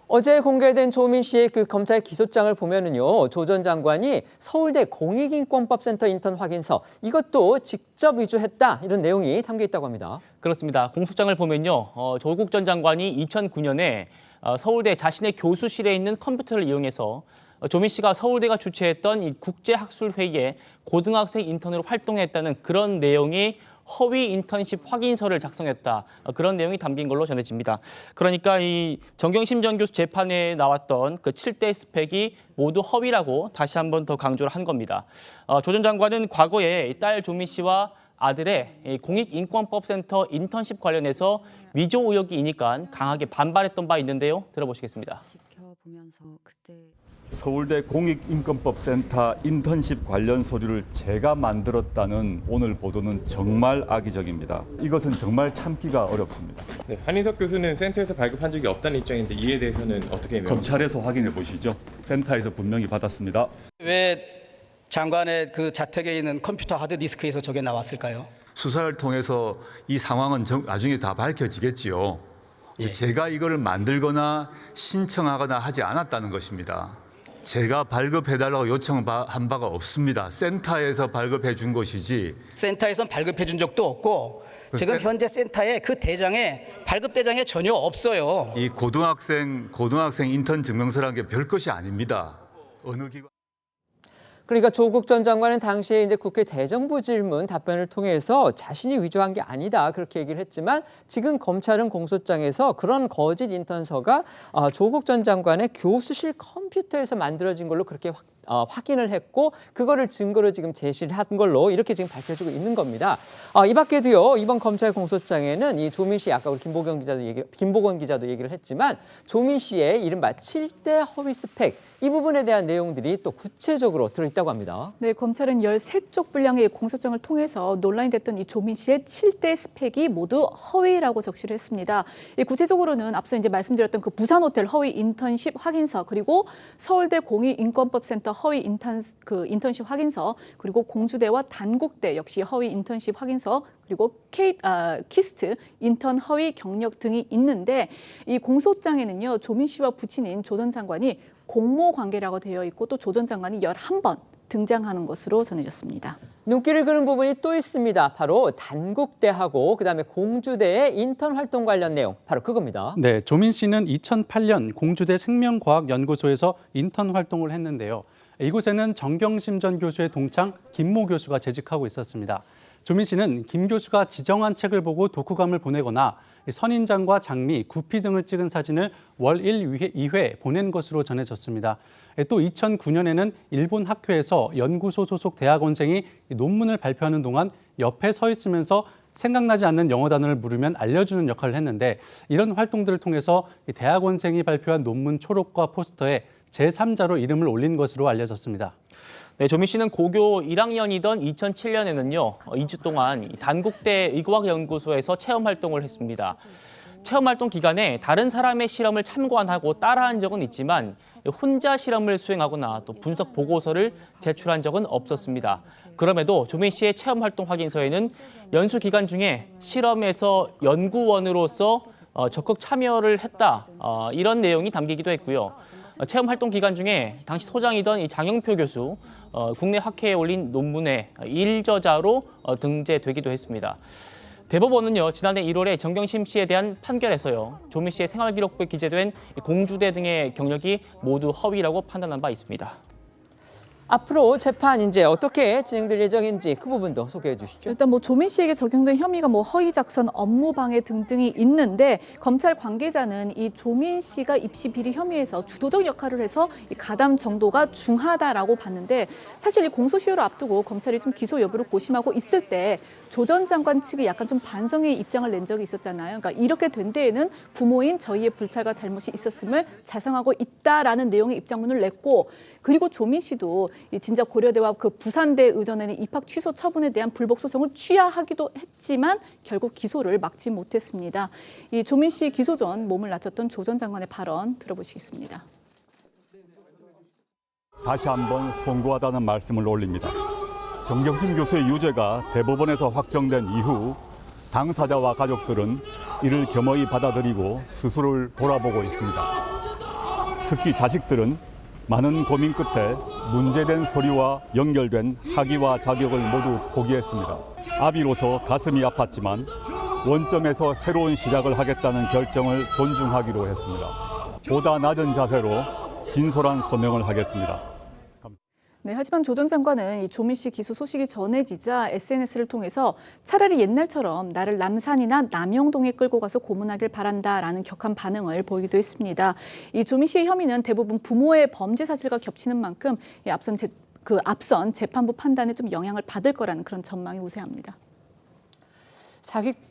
[SPEAKER 1] 어제 공개된 조민 씨의 그 검찰 기소장을 보면은요, 조 전 장관이 서울대 공익인권법센터 인턴 확인서 이것도 직접 위조했다 이런 내용이 담겨 있다고 합니다.
[SPEAKER 3] 그렇습니다. 공소장을 보면요, 조국 전 장관이 2009년에 서울대 자신의 교수실에 있는 컴퓨터를 이용해서 조민 씨가 서울대가 주최했던 이 국제학술회의에 고등학생 인턴으로 활동했다는 그런 내용이 허위 인턴십 확인서를 작성했다. 그런 내용이 담긴 걸로 전해집니다. 그러니까 이 정경심 전 교수 재판에 나왔던 그 7대 스펙이 모두 허위라고 다시 한 번 더 강조를 한 겁니다. 조 전 장관은 과거에 딸 조민 씨와 아들의 공익인권법센터 인턴십 관련해서 위조 의혹이 있으니까 강하게 반발했던 바 있는데요. 들어보시겠습니다.
[SPEAKER 18] 서울대 공익인권법센터 인턴십 관련 서류를 제가 만들었다는 오늘 보도는 정말 악의적입니다. 이것은 정말 참기가 어렵습니다.
[SPEAKER 19] 네, 한인석 교수는 센터에서 발급한 적이 없다는 입장인데 이에 대해서는 어떻게
[SPEAKER 18] 검찰에서 확인해 보시죠. 센터에서 분명히 받았습니다.
[SPEAKER 20] 왜 장관의 그 자택에 있는 컴퓨터 하드디스크에서 저게 나왔을까요?
[SPEAKER 18] 수사를 통해서 이 상황은 나중에 다 밝혀지겠지요.
[SPEAKER 20] 예.
[SPEAKER 18] 제가 이거를 만들거나 신청하거나 하지 않았다는 것입니다. 제가 발급해달라고 요청한 바가 없습니다. 센터에서 발급해 준 것이지.
[SPEAKER 20] 센터에선 발급해 준 적도 없고 지금 현재 센터에 그 대장에 발급 대장에 전혀 없어요.
[SPEAKER 18] 이 고등학생 인턴 증명서라는 게 별 것이 아닙니다. 어느 기관
[SPEAKER 1] 그러니까 조국 전 장관은 당시에 이제 국회 대정부 질문 답변을 통해서 자신이 위조한 게 아니다 그렇게 얘기를 했지만 지금 검찰은 공소장에서 그런 거짓 인턴서가 조국 전 장관의 교수실 컴퓨터에서 만들어진 걸로 그렇게 확인을 했고 그거를 증거로 지금 제시를 한 걸로 이렇게 지금 밝혀지고 있는 겁니다. 이 밖에도요 이번 검찰 공소장에는 이 조민 씨 아까 우리 김보건 기자도 얘기를 했지만 조민 씨의 이른바 7대 허위 스펙 이 부분에 대한 내용들이 또 구체적으로 들어있다고 합니다.
[SPEAKER 2] 네, 검찰은 13쪽 분량의 공소장을 통해서 논란이 됐던 이 조민 씨의 7대 스펙이 모두 허위라고 적시를 했습니다. 구체적으로는 앞서 이제 말씀드렸던 그 부산호텔 허위 인턴십 확인서 그리고 서울대 공익인권법센터 허위 인턴십 확인서 그리고 공주대와 단국대 역시 허위 인턴십 확인서 그리고 키스트 인턴 허위 경력 등이 있는데 이 공소장에는요 조민 씨와 부친인 조 전 장관이 공모 관계라고 되어 있고 또 조 전 장관이 11번 등장하는 것으로 전해졌습니다.
[SPEAKER 1] 눈길을 끄는 부분이 또 있습니다. 바로 단국대하고 그다음에 공주대의 인턴 활동 관련 내용 바로 그겁니다.
[SPEAKER 4] 네, 조민 씨는 2008년 공주대 생명과학연구소에서 인턴 활동을 했는데요. 이곳에는 정경심 전 교수의 동창 김모 교수가 재직하고 있었습니다. 조민 씨는 김 교수가 지정한 책을 보고 독후감을 보내거나 선인장과 장미, 구피 등을 찍은 사진을 월 1, 2회 보낸 것으로 전해졌습니다. 또 2009년에는 일본 학교에서 연구소 소속 대학원생이 논문을 발표하는 동안 옆에 서 있으면서 생각나지 않는 영어 단어를 물으면 알려주는 역할을 했는데 이런 활동들을 통해서 대학원생이 발표한 논문 초록과 포스터에 제3자로 이름을 올린 것으로 알려졌습니다.
[SPEAKER 3] 네, 조민 씨는 고교 1학년이던 2007년에는요, 2주 동안 단국대 의과학연구소에서 체험 활동을 했습니다. 체험 활동 기간에 다른 사람의 실험을 참관하고 따라한 적은 있지만 혼자 실험을 수행하거나 또 분석 보고서를 제출한 적은 없었습니다. 그럼에도 조민 씨의 체험 활동 확인서에는 연수 기간 중에 실험에서 연구원으로서 적극 참여를 했다, 이런 내용이 담기기도 했고요. 체험 활동 기간 중에 당시 소장이던 이 장영표 교수 국내 학회에 올린 논문의 일저자로 등재되기도 했습니다. 대법원은요 지난해 1월에 정경심 씨에 대한 판결에서요 조민 씨의 생활기록부에 기재된 공주대 등의 경력이 모두 허위라고 판단한 바 있습니다.
[SPEAKER 1] 앞으로 재판 이제 어떻게 진행될 예정인지 그 부분도 소개해 주시죠.
[SPEAKER 2] 일단 조민 씨에게 적용된 혐의가 허위 작성, 업무방해 등등이 있는데 검찰 관계자는 이 조민 씨가 입시 비리 혐의에서 주도적 역할을 해서 이 가담 정도가 중하다라고 봤는데 사실 이 공소시효를 앞두고 검찰이 좀 기소 여부를 고심하고 있을 때 조 전 장관 측이 약간 좀 반성의 입장을 낸 적이 있었잖아요. 그러니까 이렇게 된 데에는 부모인 저희의 불찰과 잘못이 있었음을 자성하고 있다라는 내용의 입장문을 냈고 그리고 조민 씨도 진작 고려대와 그 부산대 의전에는 입학 취소 처분에 대한 불복 소송을 취하하기도 했지만 결국 기소를 막지 못했습니다. 이 조민 씨 기소 전 몸을 낮췄던 조 전 장관의 발언 들어보시겠습니다.
[SPEAKER 5] 다시 한번 송구하다는 말씀을 올립니다. 정경심 교수의 유죄가 대법원에서 확정된 이후 당사자와 가족들은 이를 겸허히 받아들이고 스스로를 돌아보고 있습니다. 특히 자식들은 많은 고민 끝에 문제된 서류와 연결된 학위와 자격을 모두 포기했습니다. 아비로서 가슴이 아팠지만 원점에서 새로운 시작을 하겠다는 결정을 존중하기로 했습니다. 보다 낮은 자세로 진솔한 소명을 하겠습니다.
[SPEAKER 2] 네, 하지만 조 전 장관은 이 조민 씨 기소 소식이 전해지자 SNS를 통해서 차라리 옛날처럼 나를 남산이나 남영동에 끌고 가서 고문하길 바란다라는 격한 반응을 보이기도 했습니다. 이 조민 씨의 혐의는 대부분 부모의 범죄 사실과 겹치는 만큼 앞선 재판부 판단에 좀 영향을 받을 거라는 그런 전망이 우세합니다.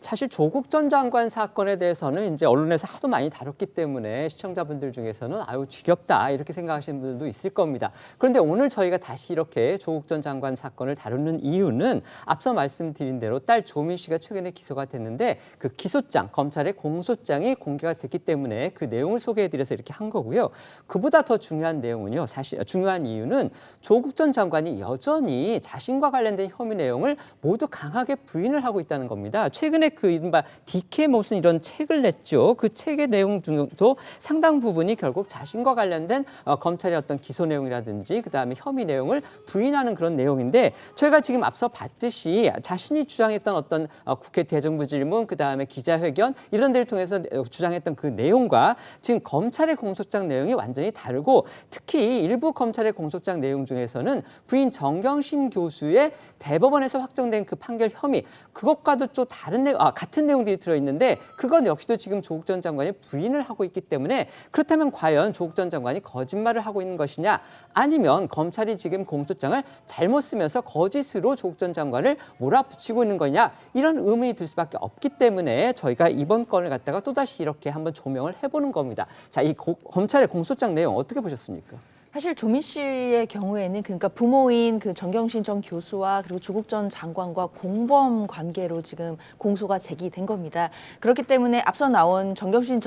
[SPEAKER 1] 사실 조국 전 장관 사건에 대해서는 이제 언론에서 하도 많이 다뤘기 때문에 시청자분들 중에서는 아유 지겹다 이렇게 생각하시는 분들도 있을 겁니다. 그런데 오늘 저희가 다시 이렇게 조국 전 장관 사건을 다루는 이유는 앞서 말씀드린 대로 딸 조민 씨가 최근에 기소가 됐는데 그 기소장, 검찰의 공소장이 공개가 됐기 때문에 그 내용을 소개해드려서 이렇게 한 거고요. 그보다 더 중요한 내용은요. 사실 중요한 이유는 조국 전 장관이 여전히 자신과 관련된 혐의 내용을 모두 강하게 부인을 하고 있다는 겁니다. 있습니다. 최근에 그 이른바 DK 무슨 이런 책을 냈죠. 그 책의 내용 중도 상당 부분이 결국 자신과 관련된 검찰의 어떤 기소 내용이라든지 그다음에 혐의 내용을 부인하는 그런 내용인데 저희가 지금 앞서 봤듯이 자신이 주장했던 어떤 국회 대정부 질문 그다음에 기자회견 이런 데를 통해서 주장했던 그 내용과 지금 검찰의 공소장 내용이 완전히 다르고 특히 일부 검찰의 공소장 내용 중에서는 부인 정경심 교수의 대법원에서 확정된 그 판결 혐의 그것과도 좀 다른 내용, 같은 내용들이 들어있는데 그건 역시도 지금 조국 전 장관이 부인을 하고 있기 때문에 그렇다면 과연 조국 전 장관이 거짓말을 하고 있는 것이냐 아니면 검찰이 지금 공소장을 잘못 쓰면서 거짓으로 조국 전 장관을 몰아붙이고 있는 거냐 이런 의문이 들 수밖에 없기 때문에 저희가 이번 건을 갖다가 또다시 이렇게 한번 조명을 해보는 겁니다. 자, 이 검찰의 공소장 내용 어떻게 보셨습니까?
[SPEAKER 14] 사실 조민 씨의 경우에는 그러니까 부모인 그 정경심 전 교수와 그리고 조국 전 장관과 공범 관계로 지금 공소가 제기된 겁니다. 그렇기 때문에 앞서 나온 정경심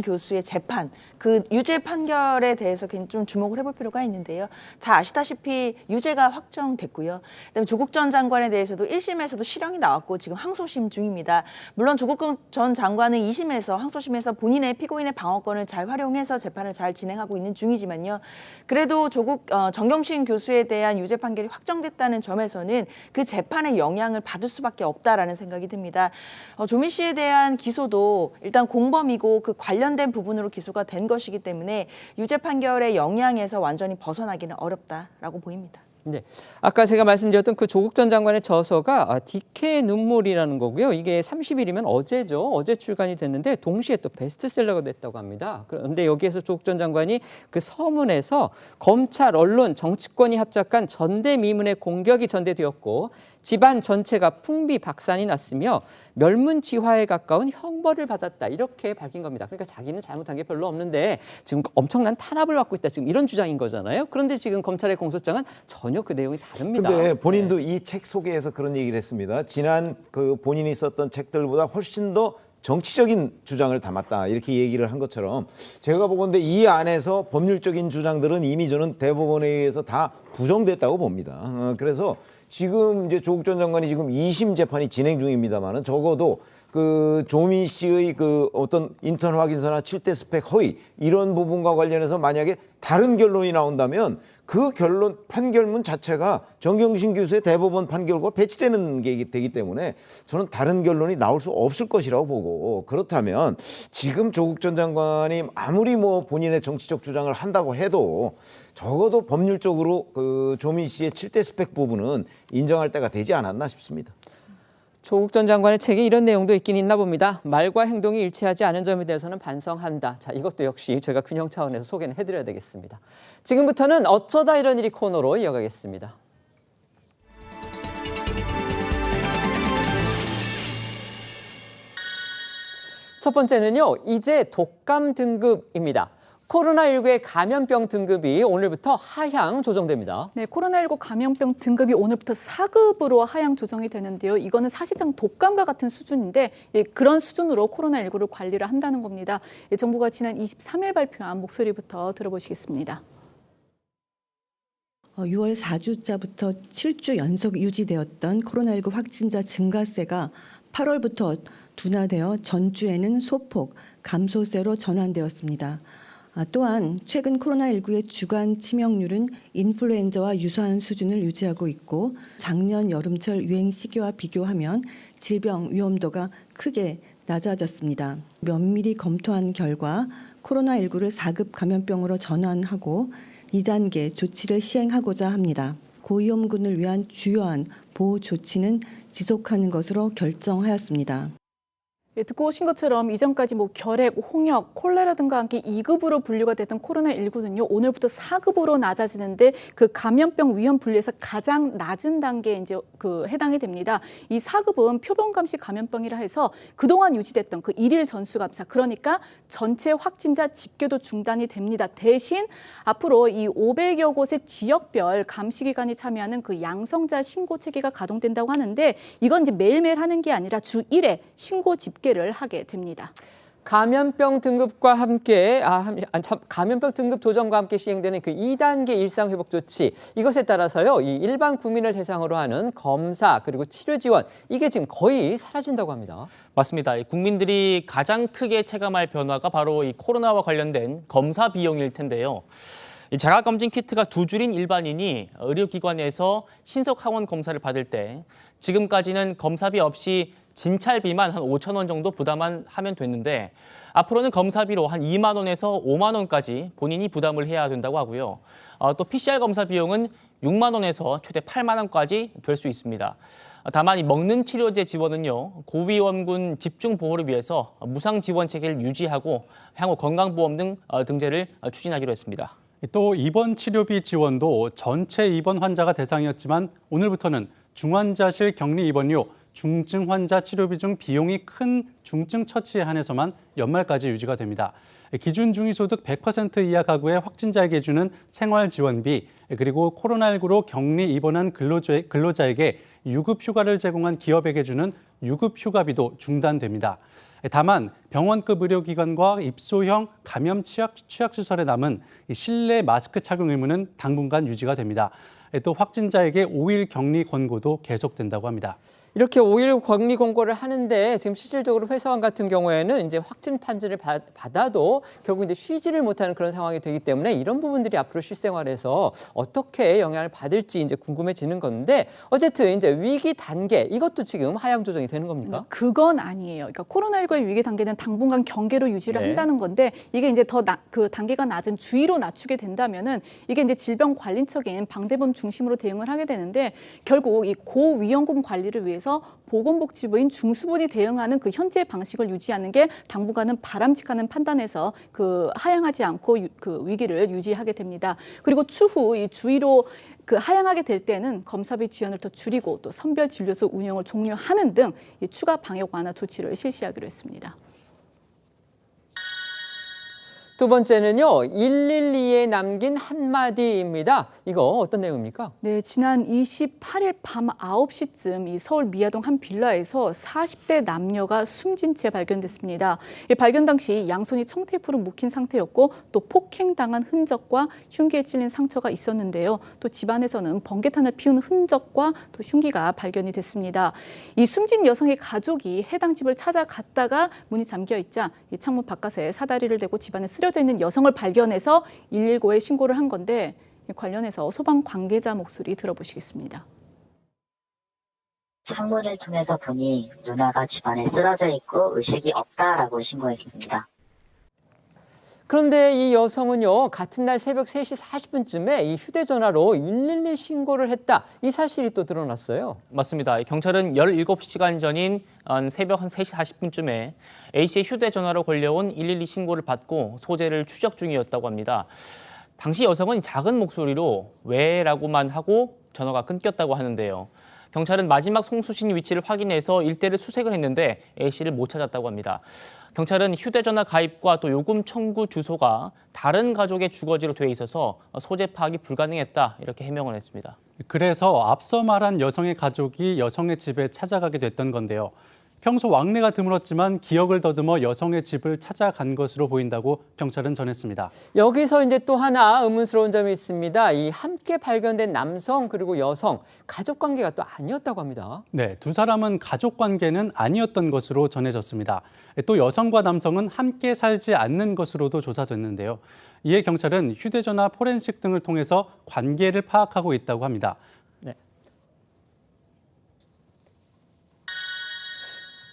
[SPEAKER 14] 교수의 재판 그 유죄 판결에 대해서 좀 주목을 해볼 필요가 있는데요. 다 아시다시피 유죄가 확정됐고요. 그다음에 조국 전 장관에 대해서도 1심에서도 실형이 나왔고 지금 항소심 중입니다. 물론 조국 전 장관은 2심에서 항소심에서 본인의 피고인의 방어권을 잘 활용해서 재판을 잘 진행하고 있는 중이지만 그래도 정경심 교수에 대한 유죄 판결이 확정됐다는 점에서는 그 재판에 영향을 받을 수밖에 없다라는 생각이 듭니다. 조민 씨에 대한 기소도 일단 공범이고 그 관련된 부분으로 기소가 된 것이기 때문에 유죄 판결의 영향에서 완전히 벗어나기는 어렵다라고 보입니다.
[SPEAKER 1] 네, 아까 제가 말씀드렸던 그 조국 전 장관의 저서가 DK의 눈물이라는 거고요. 이게 30일이면 어제죠. 어제 출간이 됐는데 동시에 또 베스트셀러가 됐다고 합니다. 그런데 여기에서 조국 전 장관이 그 서문에서 검찰, 언론, 정치권이 합작한 전대미문의 공격이 전개되었고 집안 전체가 풍비박산이 났으며 멸문지화에 가까운 형벌을 받았다 이렇게 밝힌 겁니다. 그러니까 자기는 잘못한 게 별로 없는데 지금 엄청난 탄압을 받고 있다 지금 이런 주장인 거잖아요. 그런데 지금 검찰의 공소장은 전혀 그 내용이 다릅니다.
[SPEAKER 13] 근데 본인도 이 책 소개에서 그런 얘기를 했습니다. 지난 그 본인이 썼던 책들보다 훨씬 더 정치적인 주장을 담았다 이렇게 얘기를 한 것처럼 제가 보건대 이 안에서 법률적인 주장들은 이미 저는 대법원에 의해서 다 부정됐다고 봅니다. 그래서 지금 이제 조국 전 장관이 지금 2심 재판이 진행 중입니다만은 적어도 그 조민 씨의 그 어떤 인턴 확인서나 7대 스펙 허위 이런 부분과 관련해서 만약에 다른 결론이 나온다면 그 결론 판결문 자체가 정경심 교수의 대법원 판결과 배치되는 게 되기 때문에 저는 다른 결론이 나올 수 없을 것이라고 보고 그렇다면 지금 조국 전 장관이 아무리 뭐 본인의 정치적 주장을 한다고 해도 적어도 법률적으로 그 조민 씨의 7대 스펙 부분은 인정할 때가 되지 않았나 싶습니다.
[SPEAKER 1] 조국 전 장관의 책에 이런 내용도 있긴 있나 봅니다. 말과 행동이 일치하지 않은 점에 대해서는 반성한다. 자, 이것도 역시 저희가 균형 차원에서 소개는 해드려야 되겠습니다. 지금부터는 어쩌다 이런 일이 코너로 이어가겠습니다. 첫 번째는요, 이제 독감 등급입니다. 코로나19의 감염병 등급이 오늘부터 하향 조정됩니다.
[SPEAKER 2] 네, 코로나19 감염병 등급이 오늘부터 4급으로 하향 조정이 되는데요. 이거는 사실상 독감과 같은 수준인데 그런 수준으로 코로나19를 관리를 한다는 겁니다. 정부가 지난 23일 발표한 목소리부터 들어보시겠습니다.
[SPEAKER 6] 6월 4주자부터 7주 연속 유지되었던 코로나19 확진자 증가세가 8월부터 둔화되어 전주에는 소폭 감소세로 전환되었습니다. 또한 최근 코로나19의 주간 치명률은 인플루엔자와 유사한 수준을 유지하고 있고 작년 여름철 유행 시기와 비교하면 질병 위험도가 크게 낮아졌습니다. 면밀히 검토한 결과 코로나19를 4급 감염병으로 전환하고 2단계 조치를 시행하고자 합니다. 고위험군을 위한 주요한 보호 조치는 지속하는 것으로 결정하였습니다.
[SPEAKER 2] 듣고 오신 것처럼 이전까지 결핵, 홍역, 콜레라 등과 함께 2급으로 분류가 됐던 코로나19는요, 오늘부터 4급으로 낮아지는데 그 감염병 위험 분류에서 가장 낮은 단계에 이제 해당이 됩니다. 이 4급은 표본감시 감염병이라 해서 그동안 유지됐던 그 일일 전수감사, 그러니까 전체 확진자 집계도 중단이 됩니다. 대신 앞으로 이 500여 곳의 지역별 감시 기관이 참여하는 그 양성자 신고 체계가 가동된다고 하는데 이건 이제 매일매일 하는 게 아니라 주 1회 신고 집계를 하게 됩니다.
[SPEAKER 1] 감염병 등급과 함께 감염병 등급 조정과 함께 시행되는 그 2단계 일상 회복 조치, 이것에 따라서요, 이 일반 국민을 대상으로 하는 검사 그리고 치료 지원, 이게 지금 거의 사라진다고 합니다.
[SPEAKER 3] 맞습니다. 국민들이 가장 크게 체감할 변화가 바로 이 코로나와 관련된 검사 비용일 텐데요. 이 자가검진 키트가 2줄인 일반인이 의료기관에서 신속항원 검사를 받을 때 지금까지는 검사비 없이 진찰비만 한 5천 원 정도 부담하면 됐는데 앞으로는 검사비로 한 2만 원에서 5만 원까지 본인이 부담을 해야 된다고 하고요. 또 PCR 검사 비용은 6만 원에서 최대 8만 원까지 될 수 있습니다. 다만 이 먹는 치료제 지원은요, 고위험군 집중보호를 위해서 무상 지원 체계를 유지하고 향후 건강보험 등 등재를 추진하기로 했습니다.
[SPEAKER 4] 또 입원 치료비 지원도 전체 입원 환자가 대상이었지만 오늘부터는 중환자실 격리 입원료, 중증 환자 치료비 중 비용이 큰 중증 처치에 한해서만 연말까지 유지가 됩니다. 기준 중위소득 100% 이하 가구의 확진자에게 주는 생활 지원비, 그리고 코로나19로 격리 입원한 근로자에게 유급 휴가를 제공한 기업에게 주는 유급 휴가비도 중단됩니다. 다만 병원급 의료기관과 입소형 감염 취약시설에 남은 실내 마스크 착용 의무는 당분간 유지가 됩니다. 또 확진자에게 5일 격리 권고도 계속된다고 합니다.
[SPEAKER 1] 이렇게 5일 격리 권고를 하는데 지금 실질적으로 회사원 같은 경우에는 이제 확진 판정을 받아도 결국 이제 쉬지를 못하는 그런 상황이 되기 때문에 이런 부분들이 앞으로 실생활에서 어떻게 영향을 받을지 이제 궁금해지는 건데, 어쨌든 이제 위기 단계 이것도 지금 하향 조정이 되는 겁니까?
[SPEAKER 2] 그건 아니에요. 그러니까 코로나19의 위기 단계는 당분간 경계로 유지를 한다는 건데, 이게 이제 더 그 단계가 낮은 주의로 낮추게 된다면은 이게 이제 질병관리청인 방대본 중심으로 대응을 하게 되는데, 결국 이 고위험군 관리를 위해서 보건복지부인 중수본이 대응하는 그 현재 방식을 유지하는 게 당분간은 바람직하다는 판단에서 그 하향하지 않고 그 위기를 유지하게 됩니다. 그리고 추후 이 주의로 그 하향하게 될 때는 검사비 지원을 더 줄이고 또 선별 진료소 운영을 종료하는 등 이 추가 방역 완화 조치를 실시하기로 했습니다.
[SPEAKER 1] 두 번째는요, 112에 남긴 한마디입니다. 이거 어떤 내용입니까?
[SPEAKER 2] 네, 지난 28일 밤 9시쯤 이 서울 미아동 한 빌라에서 40대 남녀가 숨진 채 발견됐습니다. 발견 당시 양손이 청테이프로 묶인 상태였고 또 폭행당한 흔적과 흉기에 찔린 상처가 있었는데요. 또 집안에서는 번개탄을 피운 흔적과 또 흉기가 발견이 됐습니다. 이 숨진 여성의 가족이 해당 집을 찾아갔다가 문이 잠겨 있자 이 창문 바깥에 사다리를 대고 집안에 쓰러져 있는 여성을 발견해서 119에 신고를 한 건데, 관련해서 소방 관계자 목소리 들어보시겠습니다.
[SPEAKER 8] 창문을 통해서 보니 누나가 집안에 쓰러져 있고 의식이 없다라고 신고했습니다.
[SPEAKER 1] 그런데 이 여성은요, 같은 날 새벽 3시 40분쯤에 이 휴대전화로 112 신고를 했다. 이 사실이 또 드러났어요.
[SPEAKER 3] 맞습니다. 경찰은 17시간 전인 새벽 한 3시 40분쯤에 A씨의 휴대전화로 걸려온 112 신고를 받고 소재를 추적 중이었다고 합니다. 당시 여성은 작은 목소리로 왜라고만 하고 전화가 끊겼다고 하는데요. 경찰은 마지막 송수신 위치를 확인해서 일대를 수색을 했는데 A씨를 못 찾았다고 합니다. 경찰은 휴대전화 가입과 또 요금 청구 주소가 다른 가족의 주거지로 돼 있어서 소재 파악이 불가능했다, 이렇게 해명을 했습니다.
[SPEAKER 4] 그래서 앞서 말한 여성의 가족이 여성의 집에 찾아가게 됐던 건데요. 평소 왕래가 드물었지만 기억을 더듬어 여성의 집을 찾아간 것으로 보인다고 경찰은 전했습니다.
[SPEAKER 1] 여기서 이제 또 하나 의문스러운 점이 있습니다. 이 함께 발견된 남성 그리고 여성, 가족 관계가 또 아니었다고 합니다.
[SPEAKER 4] 네, 두 사람은 가족 관계는 아니었던 것으로 전해졌습니다. 또 여성과 남성은 함께 살지 않는 것으로도 조사됐는데요. 이에 경찰은 휴대전화 포렌식 등을 통해서 관계를 파악하고 있다고 합니다.
[SPEAKER 1] 네.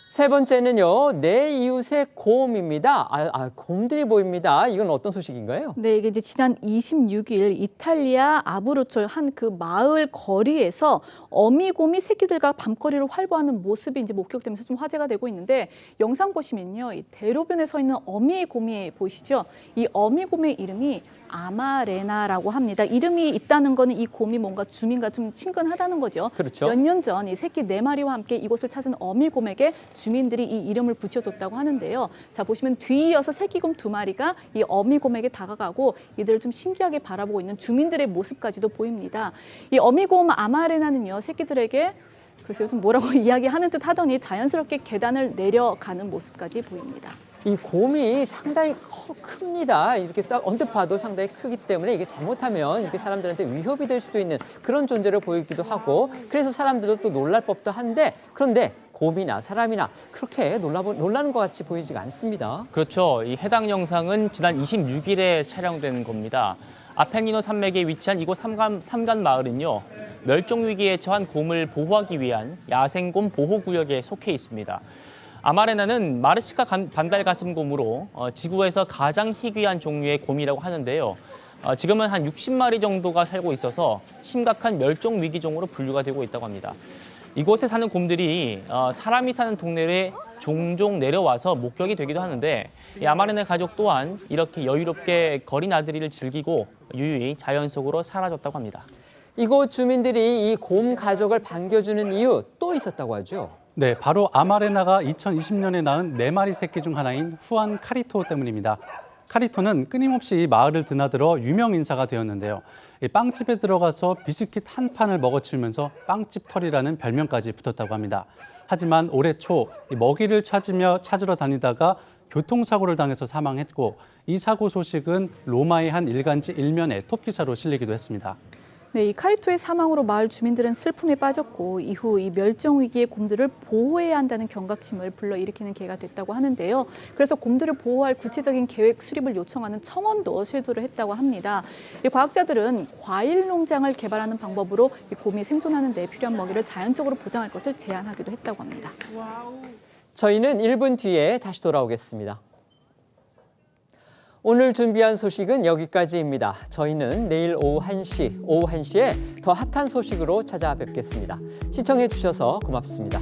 [SPEAKER 1] 세 번째는요, 내 이웃의 곰입니다. 곰들이 보입니다. 이건 어떤 소식인가요?
[SPEAKER 2] 네, 이게 이제 지난 26일 이탈리아 아브루초 한 그 마을 거리에서 어미곰이 새끼들과 밤거리를 활보하는 모습이 이제 목격되면서 좀 화제가 되고 있는데, 영상 보시면요, 이 대로변에 서 있는 어미곰이 보이시죠? 이 어미곰의 이름이 아마레나라고 합니다. 이름이 있다는 거는 이 곰이 뭔가 주민과 좀 친근하다는 거죠.
[SPEAKER 1] 그렇죠.
[SPEAKER 2] 몇 년 전 이 새끼 4마리와 함께 이곳을 찾은 어미곰에게 주민들이 이 이름을 붙여줬다고 하는데요. 자, 보시면 뒤이어서 새끼곰 2마리가 이 어미곰에게 다가가고 이들을 좀 신기하게 바라보고 있는 주민들의 모습까지도 보입니다. 이 어미곰 아마레나는요, 새끼들에게 글쎄요, 좀 뭐라고 이야기하는 듯 하더니 자연스럽게 계단을 내려가는 모습까지 보입니다.
[SPEAKER 1] 이 곰이 상당히 큽니다. 이렇게 언뜻 봐도 상당히 크기 때문에 이게 잘못하면 이렇게 사람들한테 위협이 될 수도 있는 그런 존재로 보이기도 하고, 그래서 사람들도 또 놀랄 법도 한데, 그런데 곰이나 사람이나 그렇게 놀라는 것 같이 보이지가 않습니다.
[SPEAKER 3] 그렇죠. 이 해당 영상은 지난 26일에 촬영된 겁니다. 아펜니노 산맥에 위치한 이곳 삼간 마을은요, 멸종 위기에 처한 곰을 보호하기 위한 야생곰 보호구역에 속해 있습니다. 아마레나는 마르시카 반달가슴곰으로 지구에서 가장 희귀한 종류의 곰이라고 하는데요. 지금은 한 60마리 정도가 살고 있어서 심각한 멸종 위기종으로 분류가 되고 있다고 합니다. 이곳에 사는 곰들이 사람이 사는 동네에 종종 내려와서 목격이 되기도 하는데, 이 아마레나 가족 또한 이렇게 여유롭게 거리 나들이를 즐기고 유유히 자연 속으로 사라졌다고 합니다.
[SPEAKER 1] 이곳 주민들이 이 곰 가족을 반겨주는 이유 또 있었다고 하죠.
[SPEAKER 4] 네, 바로 아마레나가 2020년에 낳은 4마리 새끼 중 하나인 후안 카리토 때문입니다. 카리토는 끊임없이 마을을 드나들어 유명 인사가 되었는데요. 빵집에 들어가서 비스킷 한 판을 먹어치우면서 빵집 털이라는 별명까지 붙었다고 합니다. 하지만 올해 초 먹이를 찾으러 다니다가 교통사고를 당해서 사망했고, 이 사고 소식은 로마의 한 일간지 일면에 톱기사로 실리기도 했습니다.
[SPEAKER 2] 네, 이 카리토의 사망으로 마을 주민들은 슬픔에 빠졌고, 이후 이 멸종 위기의 곰들을 보호해야 한다는 경각심을 불러일으키는 계기가 됐다고 하는데요. 그래서 곰들을 보호할 구체적인 계획 수립을 요청하는 청원도 쇄도를 했다고 합니다. 이 과학자들은 과일 농장을 개발하는 방법으로 이 곰이 생존하는 데 필요한 먹이를 자연적으로 보장할 것을 제안하기도 했다고 합니다.
[SPEAKER 1] 저희는 1분 뒤에 다시 돌아오겠습니다. 오늘 준비한 소식은 여기까지입니다. 저희는 내일 오후 1시에 더 핫한 소식으로 찾아뵙겠습니다. 시청해 주셔서 고맙습니다.